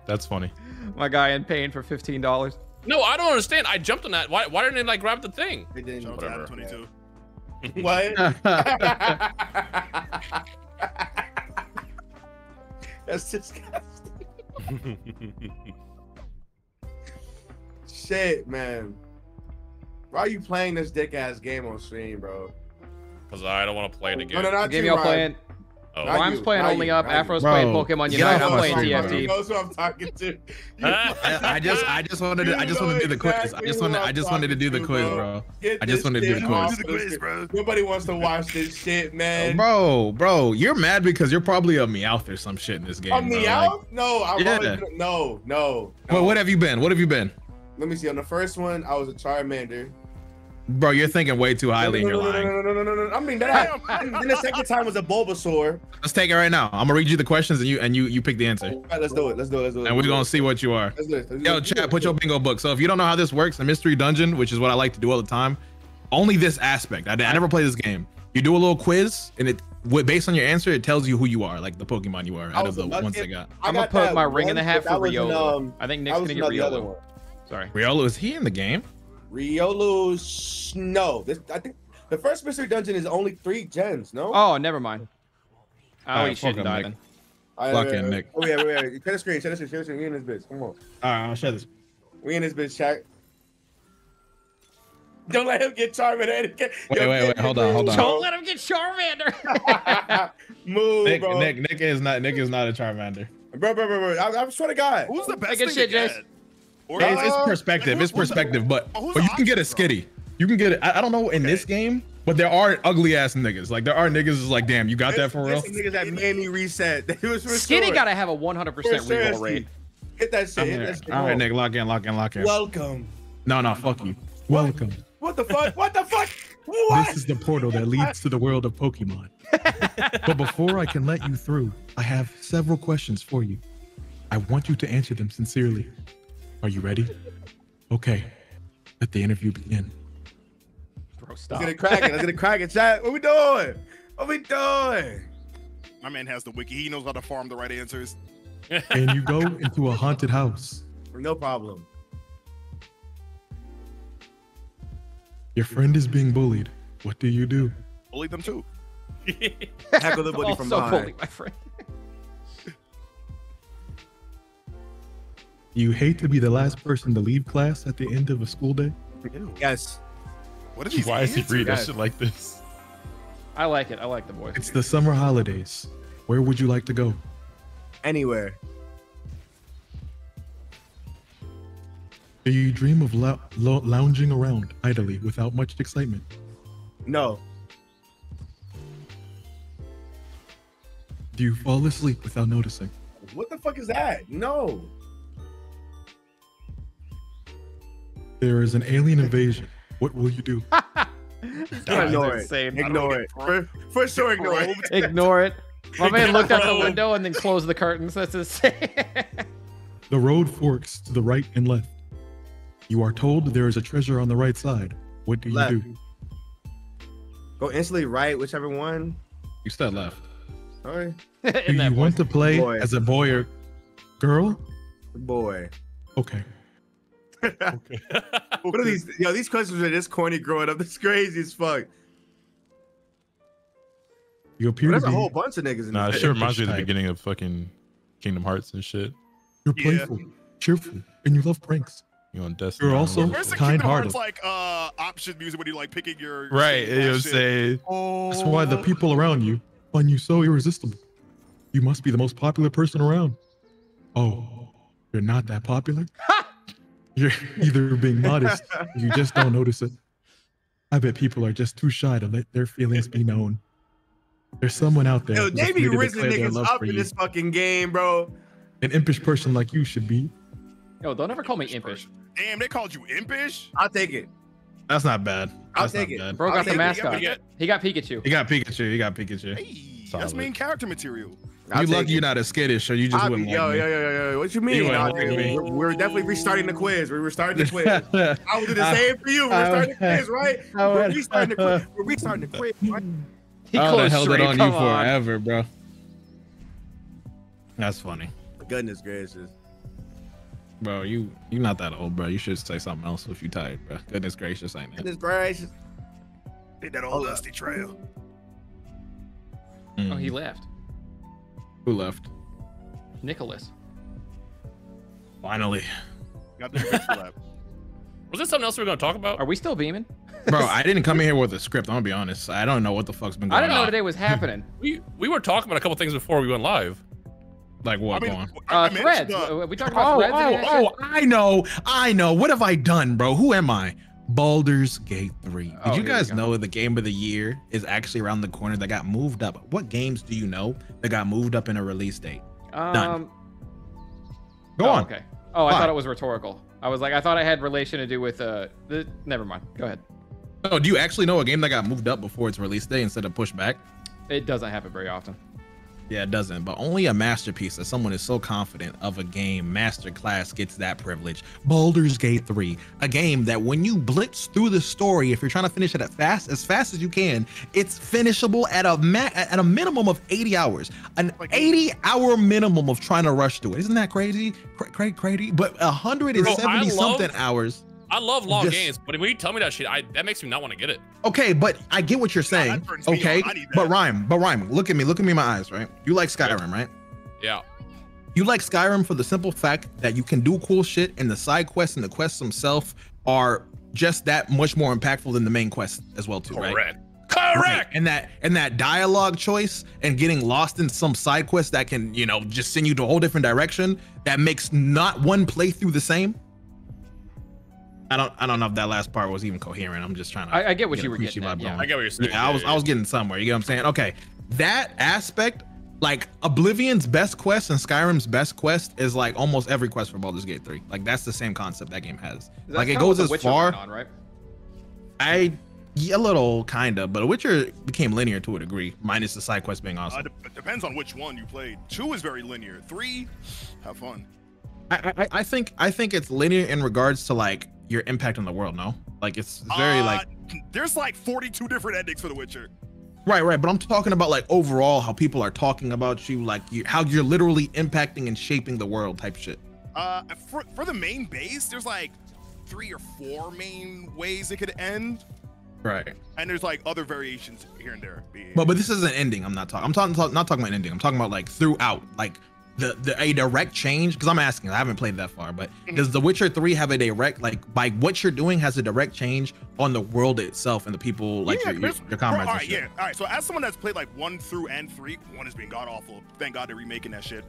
That's funny.
My guy in pain for $15.
No, I don't understand. I jumped on that. Why didn't they like grab the thing?
They didn't.
Whatever. 22.
What? That's disgusting. Shit, man. Why are you playing this dick ass game on stream, bro?
because I don't want to play it again.
No, not
Game
you,
y'all
Ryan.
playing.
Oh.
Not
Rhyme's
you,
playing
not
Only
you,
Up.
not you.
Afro's
Bro,
playing Pokemon
get
Unite.
off
I'm
my
playing
stream, bro.
He
TFT.
knows who I'm talking to.
I just wanted to do the quiz. I just wanted to do the quiz, bro. I just wanted to do the quiz.
bro.
Nobody wants to watch this shit, man.
Bro, you're mad because you're probably a Meowth or some shit in this game.
On
bro.
Meowth? No, I've
Yeah.
always been, no.
Well, what have you been? What have you been?
Let me see. On the first one, I was a Charmander.
Bro, you're thinking way too highly and you're lying.
No. I mean, then the second time was a Bulbasaur.
Let's take it right now. I'm gonna read you the questions and you pick the answer.
All right, let's do it.
And we're gonna see what you are.
Let's do it.
Yo, chat, put your bingo book. So if you don't know how this works, a mystery dungeon, which is what I like to do all the time, only this aspect. I never play this game. You do a little quiz, and based on your answer, it tells you who you are, like the Pokemon you are out of the ones they got.
I'm gonna put my ring in the hat for Riolu. I think Nick's gonna get Riolu. Sorry.
Riolu, is he in the game?
Riolu, no. I think the first mystery dungeon is only 3 gens, no?
Oh, never mind.
Alright,
he shouldn't
fuck
die
him,
then.
Fuck him, Nick.
Oh, yeah. Share the screen. We in this bitch. Come on.
All right, I'll share this.
We in this bitch, chat. Don't let him get Charmander.
Wait, hold on.
Don't let him get Charmander.
Move, bro.
Nick is not a Charmander.
Bro. I swear to God.
Who's the best
Good
thing
shit,
to get?
Jace.
It's perspective. It's perspective, but you can get a skitty. You can get it. I don't know in this game, but there are ugly ass niggas. Like there are niggas is like, damn, you got that for real?
Niggas that made me reset.
Skinny gotta have a 100% reroll rate.
Hit that shit.
All right, Nick, lock in.
Welcome.
No, fuck you. Welcome.
What the fuck? What?
This is the portal that leads to the world of Pokemon. But before I can let you through, I have several questions for you. I want you to answer them sincerely. Are you ready? Okay. Let the interview begin.
Bro, stop.
Let's get it cracking, chat. What we doing?
My man has the wiki. He knows how to farm the right answers.
And you go into a haunted house.
No problem.
Your friend is being bullied. What do you do?
Bully them too.
Tackle the bully from behind.
Bully, my friend.
You hate to be the last person to leave class at the end of a school day?
Yes.
What are these
Why is he reading that
guys?
shit like this?
I like it. I like the voice.
It's the summer holidays. Where would you like to go?
Anywhere.
Do you dream of lounging around idly without much excitement?
No.
Do you fall asleep without noticing?
What the fuck is that? No.
There is an alien invasion. What will you do?
Ignore it.
Insane.
Ignore it. For sure, ignore it.
Ignore it. My man looked out the window and then closed the curtains. That's insane.
The road forks to the right and left. You are told there is a treasure on the right side. What do you
Left.
do?
Go instantly right, whichever one.
You said left.
Sorry.
Do you want to play
Boy.
as a boy or girl?
Boy.
Okay.
What are these? Yo, these questions are just corny growing up. That's crazy as fuck.
You appear
There's
to
a
be.
whole bunch of niggas in
Nah,
this.
it sure reminds me of the
type.
beginning of fucking Kingdom Hearts and shit.
You're
Yeah.
playful, cheerful, and you love pranks.
You on Destiny.
You're
I
also
don't know.
Where's the Kingdom
kind-hearted.
Hearts like option music when you like picking your
Right,
shit,
you know what I'm
shit?
saying?
That's why the people around you find you so irresistible. You must be the most popular person around. Oh, you're not that popular? You're either being modest or you just don't notice it. I bet people are just too shy to let their feelings be known. There's someone out there
Yo,
who's
they be
afraid to
risen
declare their
niggas
love
up
for
in
you.
this fucking game, bro.
An impish person like you should be.
Yo, don't ever call me impish.
Damn, they called you impish?
I'll take it.
That's not bad.
I'll
That's
take
not
it.
bad.
Bro
I'll
got the
take it.
mascot.
Yeah.
He got Pikachu.
You got Pikachu. You got Pikachu.
Hey,
Solid.
that's main character material.
I'll
You
take
lucky
it.
you're not as skittish, so you just
I'll
wouldn't
be-
like me.
Yo. What you mean?
You
Nah,
wouldn't like me.
we're definitely restarting the quiz. We're restarting the quiz. I will do the same for you. We're restarting the quiz, right? We're restarting the quiz. We're restarting the quiz, right?
He
I would have
closed
held it
stream.
on you
Come on.
forever, bro. That's funny.
Goodness gracious.
Bro, you not that old, bro. You should say something else if you tired, bro. Goodness gracious, ain't it?
Goodness gracious.
Hit that old dusty trail.
Oh, he left.
Who left?
Nicholas.
Finally.
Got the picture lap.
Was there something else we were going to talk about?
Are we still beaming?
Bro, I didn't come in here with a script. I'm gonna be honest. I don't know what the fuck's been going on.
I didn't know today was happening.
We were talking about a couple things before we went live.
Like what? Go on.
Threads. We talked about threads.
I know. What have I done, bro? Who am I? Baldur's Gate 3. Did you guys know the game of the year is actually around the corner that got moved up? What games do you know that got moved up in a release date? None. Go on.
Okay. Oh, I thought it was rhetorical. I was like, I thought I had relation to do with never mind. Go ahead.
Oh, do you actually know a game that got moved up before its release day instead of pushed back?
It doesn't happen very often.
Yeah, it doesn't, but only a masterpiece that someone is so confident of a game masterclass gets that privilege. Baldur's Gate 3, a game that when you blitz through the story, if you're trying to finish it as fast as you can, it's finishable at a minimum of 80 hours. An 80-hour minimum of trying to rush through it. Isn't that crazy? Crazy. But 170 something hours.
I love long games, but when you tell me that shit, that makes me not want to get it.
Okay, but I get what you're saying. Okay, but Rhyme, look at me in my eyes, right? You like Skyrim, right?
Yeah.
You like Skyrim for the simple fact that you can do cool shit, and the side quests and the quests themselves are just that much more impactful than the main quest as well, too, right?
Correct.
And that dialogue choice and getting lost in some side quest that can, just send you to a whole different direction that makes not one playthrough the same. I don't know if that last part was even coherent. I'm just trying to.
I get what you were getting at.
Yeah. I get what you're saying.
Yeah, I was getting somewhere. You get what I'm saying? Okay, that aspect, like Oblivion's best quest and Skyrim's best quest, is like almost every quest for Baldur's Gate 3. Like that's the same concept that game has. Like it goes as far.
Right?
A little kinda, but Witcher became linear to a degree, minus the side quest being awesome.
It depends on which one you played. 2 is very linear. 3, have fun.
I think it's linear in regards to like your impact on the world. No, like it's very like
there's like 42 different endings for The Witcher.
Right, but I'm talking about like overall how people are talking about you, like how you're literally impacting and shaping the world type shit.
For the main base, there's like 3 or 4 main ways it could end.
Right.
And there's like other variations here and there.
But this is an ending. I'm not talking about ending. I'm talking about like throughout, like a direct change. Because I'm asking, I haven't played that far, but does The Witcher 3 have a direct, like by what you're doing has a direct change on the world itself and the people, like your comrades?
All right, all right. So as someone that's played like 1 through and 3, 1 has been god awful. Thank God they're remaking that shit.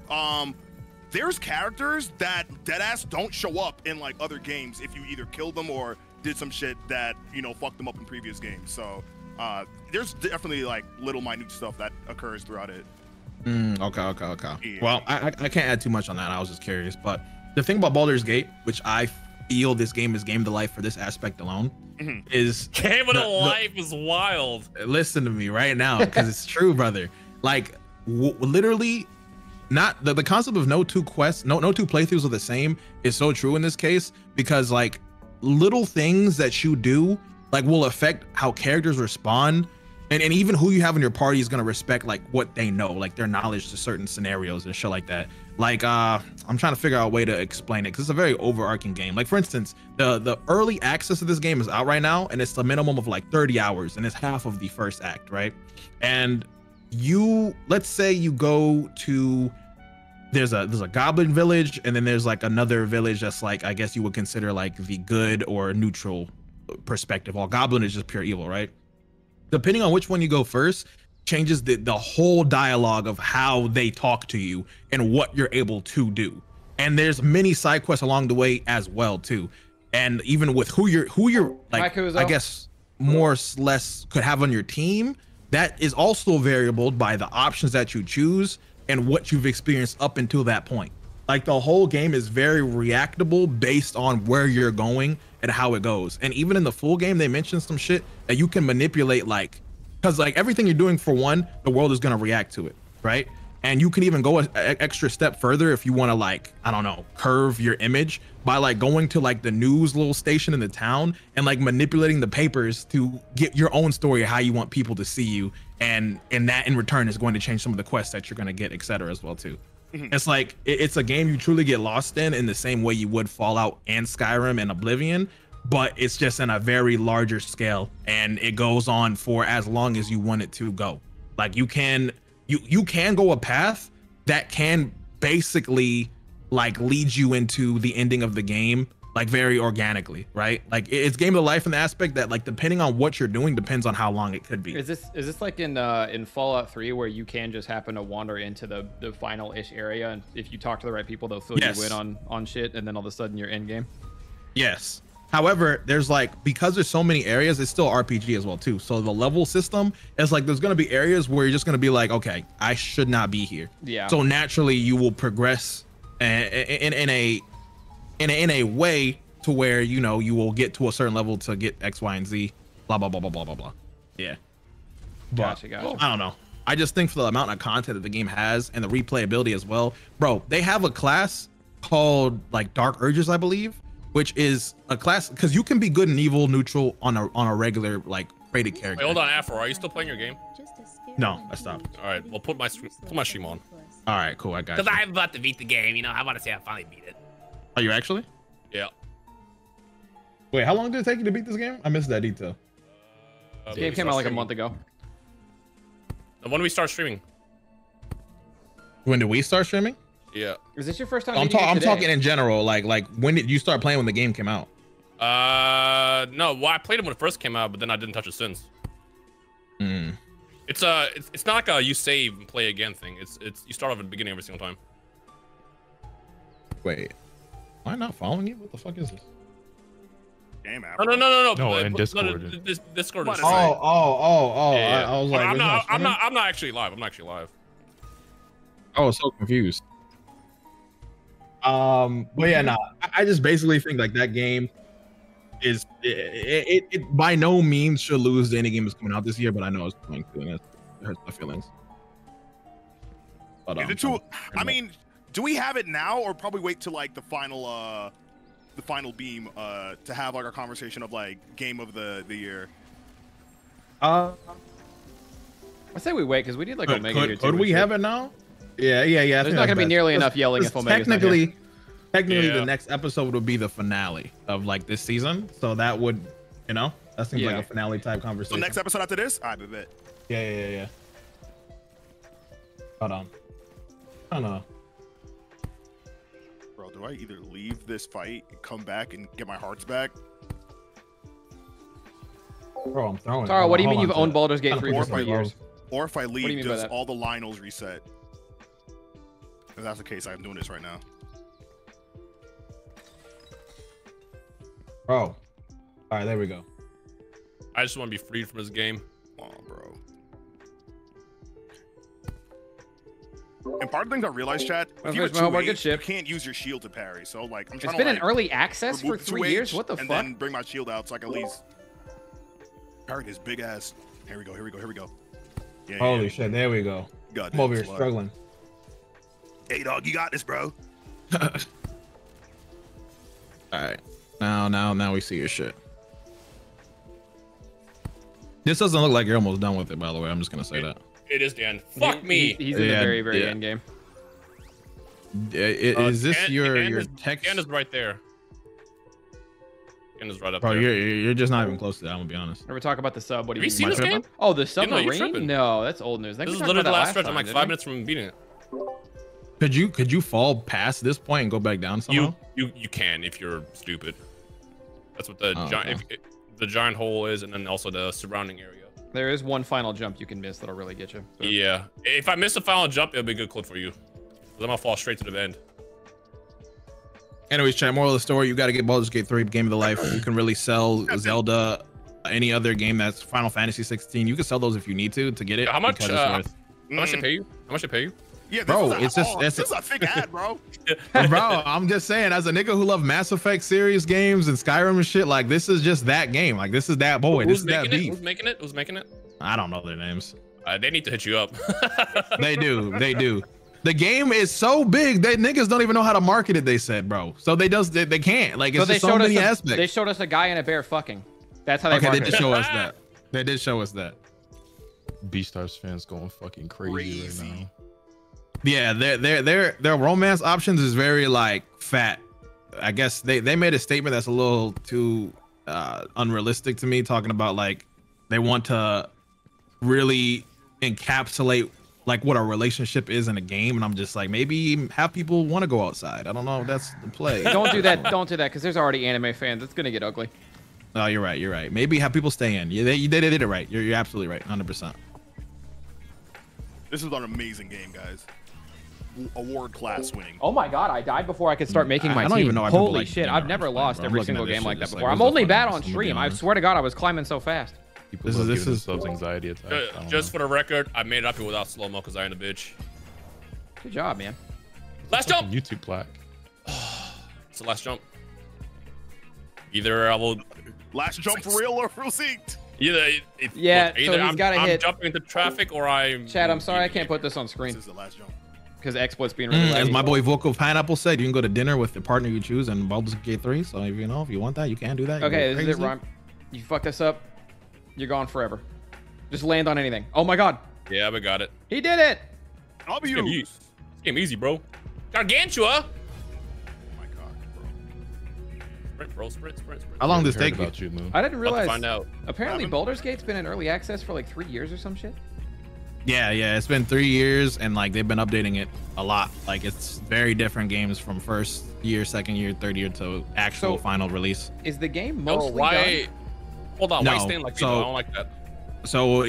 There's characters that deadass don't show up in like other games if you either killed them or did some shit that fucked them up in previous games. So there's definitely like little minute stuff that occurs throughout it.
Okay.
Yeah.
Well, I can't add too much on that. I was just curious, but the thing about Baldur's Gate, which I feel this game is game to life for this aspect alone, is
game of the life is wild.
Listen to me right now, because it's true, brother. Like literally, not the concept of no two quests, no two playthroughs are the same is so true in this case, because like little things that you do like will affect how characters respond, and even who you have in your party is going to respect like what they know, like their knowledge to certain scenarios and shit like that. Like I'm trying to figure out a way to explain it because it's a very overarching game. Like for instance, the early access of this game is out right now, and it's the minimum of like 30 hours, and it's half of the first act, right? And let's say you go to there's a goblin village, and then there's like another village that's like, I guess you would consider like the good or neutral perspective. While goblin is just pure evil, right? Depending on which one you go first changes the whole dialogue of how they talk to you and what you're able to do. And there's many side quests along the way as well too. And even with who you're like, I guess more or less could have on your team, that is also variable by the options that you choose and what you've experienced up until that point. Like the whole game is very reactable based on where you're going and how it goes. And even in the full game, they mentioned some shit that you can manipulate, like, because like everything you're doing for one, the world is going to react to it, right? And you can even go an extra step further if you want to, like, I don't know, curve your image by like going to like the news little station in the town and like manipulating the papers to get your own story of how you want people to see you. And that in return is going to change some of the quests that you're going to get, etc. as well too. It's like it's a game you truly get lost in the same way you would Fallout and Skyrim and Oblivion, but it's just in a very larger scale, and it goes on for as long as you want it to go. Like you can go a path that can basically like lead you into the ending of the game like very organically, right? Like it's game of life in the aspect that like depending on what you're doing depends on how long it could be.
Is this like in Fallout 3 where you can just happen to wander into the final-ish area, and if you talk to the right people, they'll fill you in on shit, and then all of a sudden you're in game?
Yes. However, there's like, because there's so many areas, it's still RPG as well too. So the level system is like, there's going to be areas where you're just going to be like, okay, I should not be here.
Yeah.
So naturally you will progress in a way to where, you know, you will get to a certain level to get X, Y, and Z, blah, blah, blah, blah, blah, blah, blah. Yeah. But
Gotcha.
I don't know. I just think for the amount of content that the game has and the replayability as well, bro, they have a class called like Dark Urges, I believe, which is a class because you can be good and evil neutral on a regular like created character.
Wait, hold on, Afro, are you still playing your game?
No, I stopped.
All right, well, put my stream on.
All right, cool. I got you.
Because I'm about to beat the game, you know. I want to say I finally beat it.
Are you actually?
Yeah.
Wait, how long did it take you to beat this game? I missed that detail.
This game came out like a month ago.
When do we start streaming?
When did we start streaming?
Yeah.
Is this your first time?
I'm talking in general. Like when did you start playing when the game came out?
No. Well, I played it when it first came out, but then I didn't touch it since. It's not like a you save and play again thing. It's you start off at the beginning every single time.
Wait, am I not following you? What the fuck is this?
Game app.
No.
No, in Discord.
Discord.
Oh.
Yeah.
I was like,
I'm not actually live. I'm not actually live.
I was so confused. But yeah, nah. I just basically think like that game is it by no means should lose to any game that's coming out this year, but I know it's going to, and it hurts my feelings. But,
Is it too? I mean, do we have it now, or probably wait till like the final beam to have like our conversation of like game of the year?
I say we wait because we need like Omega here too.
Could we have it now? Yeah.
There's not gonna be nearly enough yelling if Omega's not here.
Technically, the next episode would be the finale of like this season, so that would, you know, that seems like a finale type conversation.
So next episode after this, I bet.
Yeah. Hold on. I don't know.
Bro, do I either leave this fight and come back and get my hearts back?
Bro, I'm throwing.
Taro, what do you mean you've owned Baldur's Gate 3 for 3 years?
Or if I leave, does all the Lionels reset? If that's the case, I'm doing this right now.
Bro. All right, there we go.
I just want to be freed from this game.
Come on, bro. And part of the things I realized, chat, if you're 2-8, you can't use your shield to parry. So like, I'm trying
to. It's been in early access for 3 years. What the fuck?
And then bring my shield out so I can at least parry this big ass. Here we go. Yeah,
Holy shit! There we go. I'm over here struggling.
Hey, dog, you got this, bro.
All right. Now we see your shit. This doesn't look like you're almost done with it, by the way. I'm just gonna say that.
It is the end. Fuck me.
He's in the very end game.
Is this your text?
End is right there. End is right up
Bro,
there.
you're just not even close to that. I'm gonna be honest.
Never talk about the sub. What do you
seen this game?
Oh, the submarine? No, that's old news.
This is literally the last stretch. I'm like 5 minutes from beating it.
Could you fall past this point and go back down somehow?
You can if you're stupid. That's what the giant the giant hole is, and then also the surrounding area.
There is one final jump you can miss that'll really get you. So.
Yeah, if I miss the final jump, it'll be a good clip for you. I'm gonna fall straight to the end.
Anyways, chat, moral of the story, you got to get Baldur's Gate 3, game of the life. You can really sell Zelda, any other game that's Final Fantasy 16. You can sell those if you need to get it.
How much? How much I pay you? How much I pay you?
Yeah,
bro,
this is a thick ad, bro.
Bro, I'm just saying, as a nigga who love Mass Effect series games and Skyrim and shit, like this is just that game. Like this is that boy. This is that beef.
Who's making it? Who's making it?
I don't know their names.
They need to hit you up.
They do. The game is so big that niggas don't even know how to market it. They said, bro. So they can't. Like it's just so many aspects.
They showed us a guy and a bear fucking. That's how they.
Okay, they did show us that. They did show us that.
Beastars fans going fucking crazy right now.
Yeah, their romance options is very like fat. I guess they made a statement that's a little too unrealistic to me, talking about like they want to really encapsulate like what a relationship is in a game, and I'm just like, maybe have people want to go outside. I don't know if that's the play.
Don't do that. Don't do that, because there's already anime fans. It's gonna get ugly.
Oh, you're right. You're right. Maybe have people stay in. You did it right. You're absolutely right. 100%.
This is an amazing game, guys. Award class winning.
Oh my god, I died before I could start making my team.
I don't even know why people
Holy
like
shit,
Gamer
I've never
on
lost
Bro. I'm
every
looking
single
at this
game
shit
like that
just like,
before. I'm
what's the
only
fun
bad
in
on
this?
stream. I
Honest.
swear to god, I was climbing so fast.
People
This
love
is-
giving
this is-
themselves anxiety attacks. I don't
Just
know.
for the record, I made it up here without slow-mo because I ain't a bitch.
Good job, man.
Last jump!
YouTube plaque.
It's the last jump. Either I will...
Last jump for real or for receipt?
Either,
Yeah,
look,
so
either
he's gotta
I'm
hit-
jumping into traffic or I'm...
Chad, I'm sorry I can't put this on
This
screen
is the last jump.
because XSplit's being really
As
laggy.
my boy Vocal Pineapple said, you can go to dinner with the partner you choose in Baldur's Gate 3. So if you know, if you want that, you can do that. You
Okay,
go
this is it,
crazy.
Ryan. You fuck this up, you're gone forever. Just land on anything. Oh my god,
Yeah, we got it.
he did it!
I'll be
This game
you.
easy. This game easy, bro. Gargantua!
Oh my god, bro.
Sprint, bro. Sprint.
How long
Heard
does this take you?
about you, Moon?
I didn't
About to
realize.
find out.
Apparently,
What happened?
Baldur's Gate's been in early access for like 3 years or some shit.
Yeah, it's been 3 years, and like they've been updating it a lot. Like it's very different games from first year, second year, third year to actual
So-
final release.
Is the game
Oh,
mostly
why...
done?
Hold on, why
No,
you staying like
so-
me? I don't like that.
So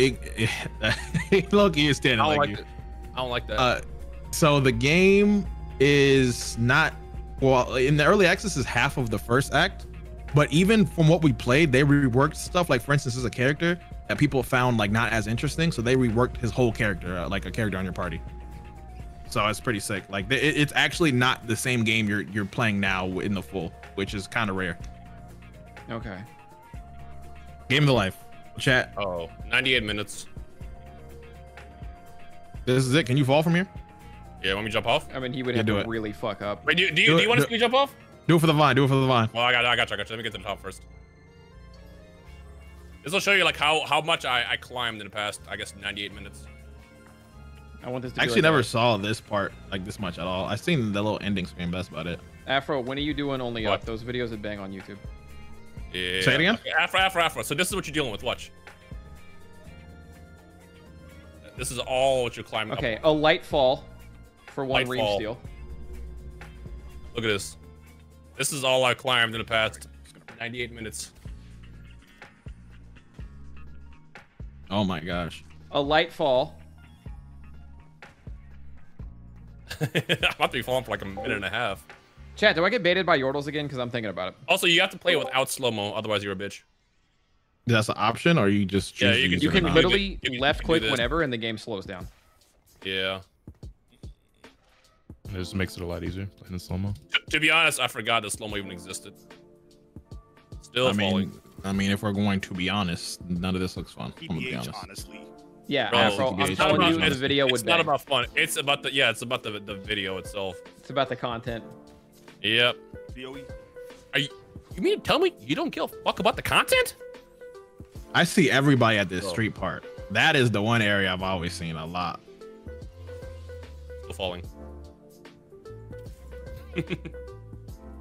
Loki is standing
I don't
like
like
you.
it. I don't like that.
So the game is not, well, in the early access is half of the first act, but even from what we played, they reworked stuff. Like for instance, there's a character that people found like not as interesting, so they reworked his whole character, like a character on your party. So it's pretty sick. Like it's actually not the same game you're playing now in the full, which is kind of rare.
Okay.
Game of the life. Chat.
Oh, 98 minutes.
This is it. Can you fall from here?
Yeah, want me to jump off?
I mean, he would
Yeah,
have
do
to
it.
really fuck up.
Wait, do
Do
you
it,
want to
do-
see me jump off?
Do it for the vine. Do it for the vine.
Well, I got you. Let me get to the top first. This will show you like how much I climbed in the past, I guess, 98 minutes.
I want this to
I
be
actually
like
never
a-
saw this part like this much at all. I seen the little ending screen, but that's about it.
Afro, when are you doing only
What?
up? Those videos that bang on YouTube.
Yeah.
Say it again?
Okay, Afro. So this is what you're dealing with. Watch. This is all what you're climbing up.
Okay, a light fall for one
Light
ream
fall.
steal.
Look at this. This is all I climbed in the past 98 minutes.
Oh my gosh.
A light fall.
I'm about to be falling for like a minute and a half.
Chat, do I get baited by Yordles again? Because I'm thinking about it.
Also, you have to play it without slow-mo, otherwise you're a bitch.
That's an option, or you just choose
Yeah,
to
you can-
use
You
it
can
or not?
literally
you can
left
do
click
this.
whenever and the game slows down.
Yeah.
It just makes it a lot easier playing in slow mo.
To be honest, I forgot that slow-mo even existed. Still falling.
I mean, if we're going to be honest, none of this looks fun. I'm gonna be
PBH,
honest.
honestly.
Yeah,
Bro,
Afro,
it's
I'm
not
telling
about-
you, the video would
It's not
bang.
about fun. It's about the video itself.
It's about the content.
Yep.
DOE.
You mean to tell me you don't give a fuck about the content?
I see everybody at this
Bro.
street part. That is the one area I've always seen a lot.
Still falling.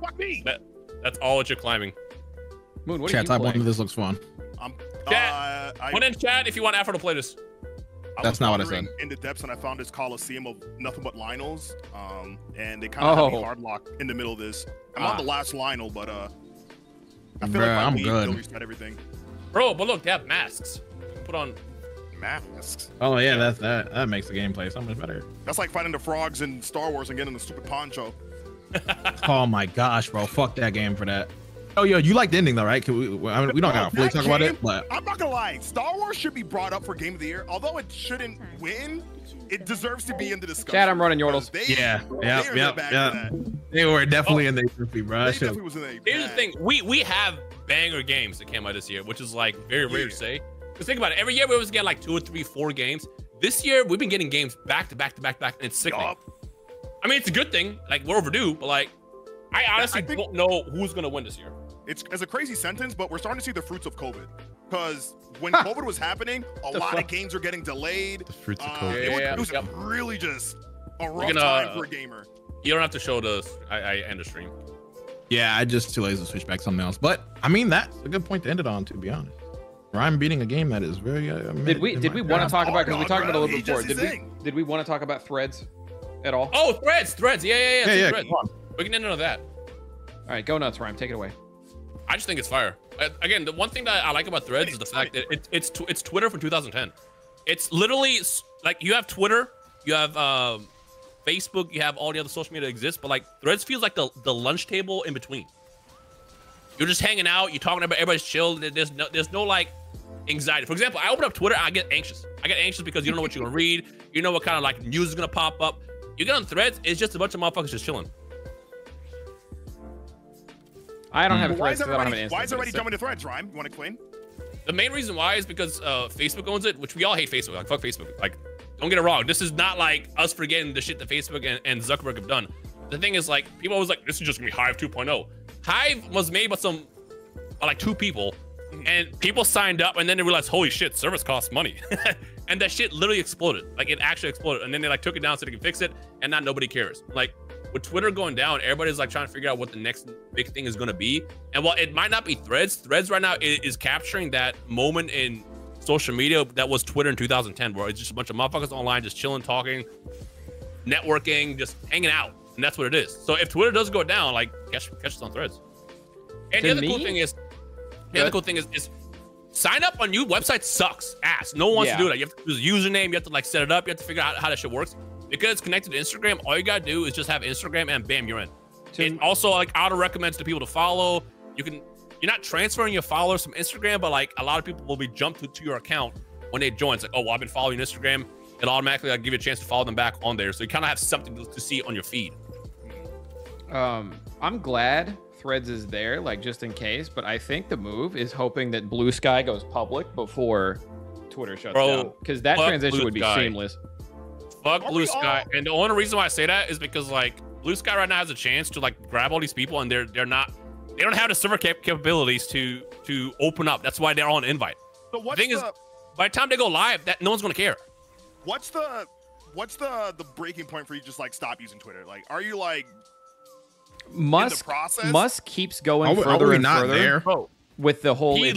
Fuck me.
That's all that you're climbing.
Moon, what are
Chat,
you
type one
playing?
of this looks fun.
I'm.
Chat, Put in chat if you want Afro to play this.
That's not what I
wandering
said.
In the depths, and I found this coliseum of nothing but Lionels. And they kind of have me
Oh.
hard locked in the middle of this. I'm
Ah.
on the last Lionel, but I feel
Bruh,
like if I
I'm
leave,
good.
they'll reset everything.
Bro, but look, they have masks. Put on.
Masks.
Oh yeah, that makes the gameplay so much better.
That's like fighting the frogs in Star Wars and getting the stupid poncho.
Oh my gosh, bro, fuck that game for that. Oh yo, you like the ending though, right? Can we? I mean, we don't gotta fully
That
talk about
game,
it, but
I'm not gonna lie. Star Wars should be brought up for Game of the Year. Although it shouldn't win, it deserves to be in the discussion.
Chat, I'm running Yordles.
They,
yeah,
they are in the bag for that.
they were definitely in the trophy, bro.
They
I should-
definitely was in a
Here's the
bag.
thing: we have banger games that came out this year, which is like very rare to say. Because think about it, every year we always get like 2 or 3, 4 games. This year we've been getting games back to back to back to back, and it's sickening.
Yup.
I mean, it's a good thing. Like we're overdue, but like, I honestly
I think-
don't know who's gonna win this year.
It's a crazy sentence, but we're starting to see the fruits of COVID. Because when COVID was happening, a
The
lot
fuck?
of games were getting delayed.
The fruits of
It
COVID.
was
Yep.
really just a rough
gonna-
time for a gamer.
You don't have to show the. I end the stream.
Yeah, I just too lazy to switch back to something else. But I mean, that's a good point to end it on, to be honest. Rhyme beating a game that is very.
Did we want to talk about, because we talked about it a little bit before? Did we want to talk about threads at all?
Oh, threads. Yeah. Threads. We can end on that.
All right, go nuts, Rhyme. Take it away.
I just think it's fire. Again, the one thing that I like about threads is the fact that it's Twitter from 2010. It's literally like you have Twitter, you have Facebook, you have all the other social media that exists, but like threads feels like the lunch table in between. You're just hanging out, you're talking about, everybody's chill. There's no like anxiety. For example, I open up Twitter, I get anxious. I get anxious because you don't know what you're gonna read. You know what kind of like news is gonna pop up. You get on threads, it's just a bunch of motherfuckers just chilling.
I don't have a thread.
Why is everybody jumping to threads, Rhyme? You want to explain?
The main reason why is because Facebook owns it, which we all hate Facebook. Like, fuck Facebook. Like, don't get it wrong. This is not like us forgetting the shit that Facebook and Zuckerberg have done. The thing is, like, people always like, this is just gonna be Hive 2.0. Hive was made by like 2 people, and people signed up, and then they realized, holy shit, service costs money. And that shit literally exploded. Like, it actually exploded. And then they like took it down so they can fix it, and now nobody cares. Like, with Twitter going down, everybody's like trying to figure out what the next big thing is going to be. And while it might not be threads right now is capturing that moment in social media that was Twitter in 2010, where it's just a bunch of motherfuckers online just chilling, talking, networking, just hanging out. And that's what it is. So if Twitter does go down, like catch us on threads. And the other cool thing is sign up on new websites sucks ass. No one wants to do that. You have to use a username, you have to like set it up, you have to figure out how that shit works. Because it's connected to Instagram, all you gotta do is just have Instagram and bam, you're in. It also like auto recommends to people to follow. You're not transferring your followers from Instagram, but like a lot of people will be jumped to your account when they join. It's like, oh, well, I've been following Instagram. It'll automatically like give you a chance to follow them back on there. So you kind of have something to see on your feed.
I'm glad threads is there, like just in case, but I think the move is hoping that Blue Sky goes public before Twitter shuts down, because that transition would be seamless.
Fuck Blue Sky. And the only reason why I say that is because like Blue Sky right now has a chance to like grab all these people, and they don't have the server capabilities to open up. That's why they're on invite.
So
the thing is, by the time they go live, that no one's gonna care.
What's the breaking point for you to just like stop using Twitter? Like, are you like
Musk keeps going further and further. Bro, with the whole if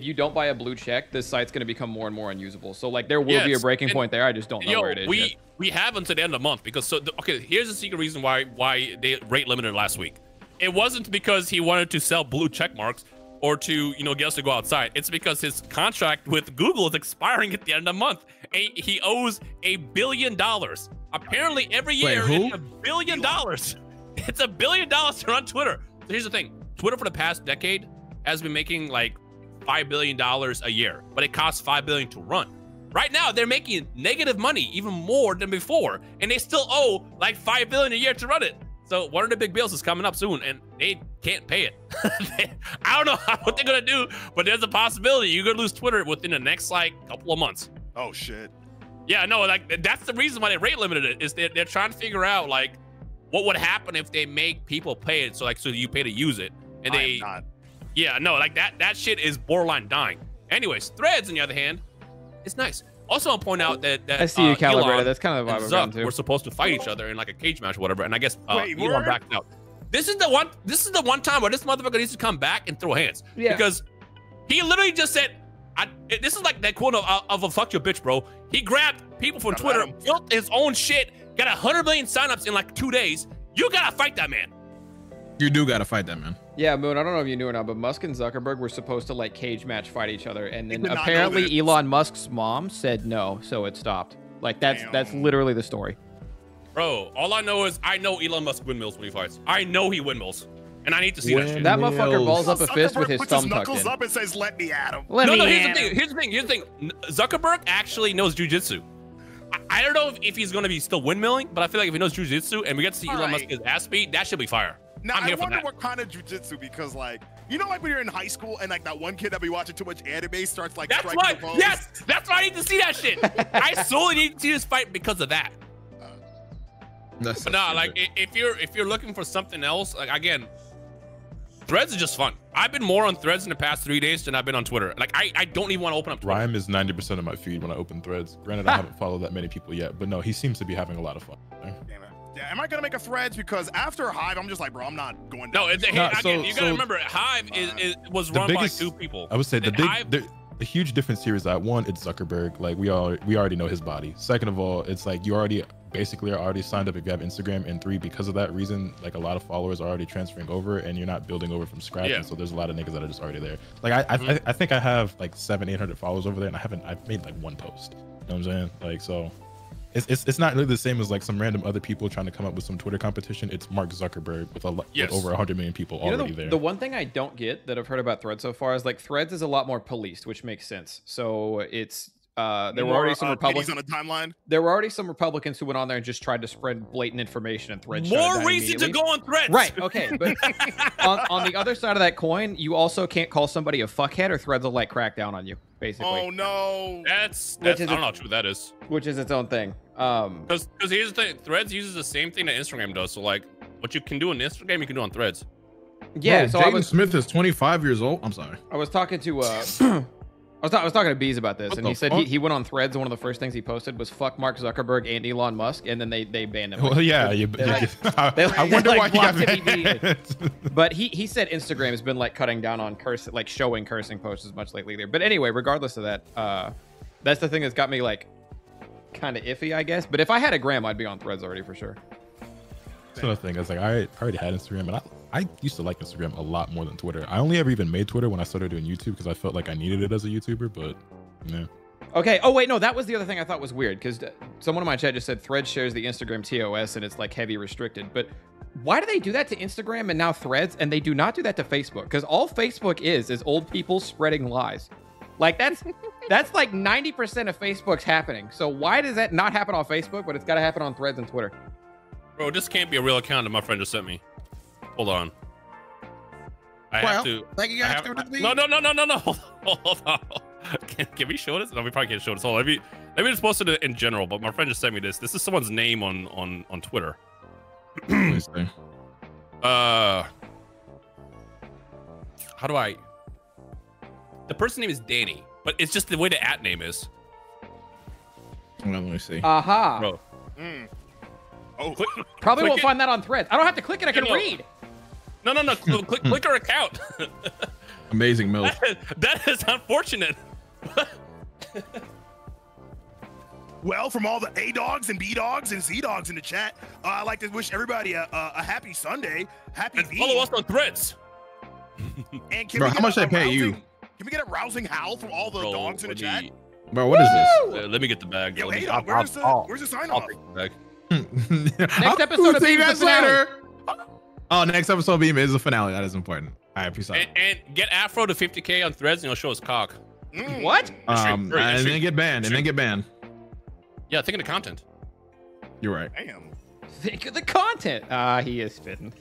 you don't buy a blue check, this site's going to become more and more unusable. So like there will be a breaking point there. I just don't know where it is.
We have until the end of the month, because okay, here's the secret reason why they rate limited last week. It wasn't because he wanted to sell blue check marks or to get us to go outside. It's because his contract with Google is expiring at the end of the month. He owes $1 billion. Apparently every year it's $1 billion. It's $1 billion to run Twitter. So here's the thing: Twitter for the past decade has been making like $5 billion a year, but it costs $5 billion to run. Right now, they're making negative money, even more than before, and they still owe like $5 billion a year to run it. So one of the big bills is coming up soon, and they can't pay it. I don't know what they're gonna do, but there's a possibility you're gonna lose Twitter within the next like couple of months.
Oh shit.
Yeah, no, like that's the reason why they rate limited it. Is they're trying to figure out like what would happen if they make people pay it, so you pay to use it, and yeah, no, like that shit is borderline dying. Anyways, threads on the other hand, it's nice. Also, I'll point out that
I see you, Calibrated. That's kind of the vibe I'm
to. We're supposed to fight each other in like a cage match or whatever, and I guess Elon backed out. This is the one time where this motherfucker needs to come back and throw hands, because he literally just said, "This is like that quote of a fuck your bitch, bro." He grabbed people from Twitter, built his own shit, got 100 million signups in like 2 days. You gotta fight that man.
You do gotta fight that man.
Yeah, Moon, I don't know if you knew or not, but Musk and Zuckerberg were supposed to like cage match fight each other, and then apparently Elon Musk's mom said no, so it stopped. Like that's literally the story.
Bro, all I know is I know Elon Musk windmills when he fights. I know he windmills, and I need to see that shit.
That motherfucker balls up a fist with his thumb tucked in.
Knuckles up and says, "Let me at him."
No, here's the thing. Zuckerberg actually knows jujitsu. I don't know if he's gonna be still windmilling, but I feel like if he knows jujitsu and we get to see Elon Musk get his ass beat, that should be fire.
Now, I wonder what kind of jujitsu, because like, like when you're in high school and like that one kid that be watching too much anime starts like striking the pose.
Yes, that's why I need to see that shit. I solely need to see this fight because of that. But no, like if you're looking for something else, like again, threads is just fun. I've been more on threads in the past 3 days than I've been on Twitter. Like I don't even want to open up Twitter.
Rhyme is 90% of my feed when I open threads. Granted, I haven't followed that many people yet, but no, he seems to be having a lot of fun there.
Yeah, am I gonna make a Threads? Because after Hive, I'm just like, bro, I'm not going.
No,
down this road.
you gotta remember, Hive was run by 2 people.
I would say
Hive,
the huge difference here is that one, it's Zuckerberg. Like we already know his body. Second of all, it's like you already basically are already signed up if you have Instagram. And 3, because of that reason, like a lot of followers are already transferring over, and you're not building over from scratch.
Yeah.
And so there's a lot of niggas that are just already there. Like I think I have like 700-800 followers over there, and I've made like 1 post. You know what I'm saying? Like so. It's not really the same as like some random other people trying to come up with some Twitter competition. It's Mark Zuckerberg with with over 100 million people already there.
The one thing I don't get that I've heard about Threads so far is like Threads is a lot more policed, which makes sense. So it's there were already some Republicans
on a timeline.
There were already some Republicans who went on there and just tried to spread blatant information, and Threads
more reason to go on Threads.
Right. Okay. But on the other side of that coin, you also can't call somebody a fuckhead, or Threads will like crack down on you. Basically.
Oh no.
That's I don't know how true that is.
Which is its own thing.
Because here's the thing, Threads uses the same thing that Instagram does. So like, what you can do on Instagram, you can do on Threads.
Yeah.
Bro,
so
Jaden Smith is 25 years old. I'm sorry.
I was talking to I was talking to Bees about this, and he said he went on Threads, and one of the first things he posted was "fuck Mark Zuckerberg and Elon Musk," and then they banned him.
Well, yeah, I wonder why he got banned.
But he said Instagram has been like cutting down on showing cursing posts as much lately there. But anyway, regardless of that, that's the thing that's got me like kind of iffy, I guess. But if I had a gram, I'd be on Threads already for sure.
So the thing is, like, I already had Instagram, and I used to like Instagram a lot more than Twitter. I only ever even made Twitter when I started doing YouTube because I felt like I needed it as a YouTuber, but yeah.
Okay. Oh wait, no, that was the other thing I thought was weird, because someone in my chat just said Threads shares the Instagram TOS and it's like heavy restricted. But why do they do that to Instagram and now Threads, and they do not do that to Facebook? Because all Facebook is old people spreading lies. Like that's like 90% of Facebook's happening. So why does that not happen on Facebook, but it's got to happen on Threads and Twitter?
Bro, this can't be a real account that my friend just sent me. Hold on. I have to.
Thank you guys.
No. Hold on. Can we show this? No, we probably can't show this. Hold on. Maybe just post it in general, but my friend just sent me this. This is someone's name on Twitter. How do I? The person's name is Danny, but it's just the way the @ name is.
Well, let me see.
Aha.
Bro.
Oh,
Probably won't find that on Threads. I don't have to click it. I can read.
No. Click her account.
Amazing milk.
That is unfortunate.
well, from all the A dogs and B dogs and Z dogs in the chat, I'd like to wish everybody a happy Sunday. Happy
And follow us on Threads.
And
Bro, how much they pay you?
Can we get a rousing howl from all the dogs in the chat?
Bro, what is this?
Let me get the bag.
Yo, hey, dog, where's the sign off?
Next episode of Beam is the finale.
Oh, next episode of Beam is the finale. That is important. All right, peace out.
And get Afro to 50K on Threads, and he'll show his cock.
What?
And then get banned.
Yeah, think of the content.
You're right.
Damn.
Think of the content. He is spitting.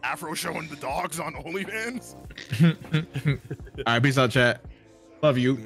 Afro showing the dogs on OnlyFans.
All right, peace out, chat. Love you.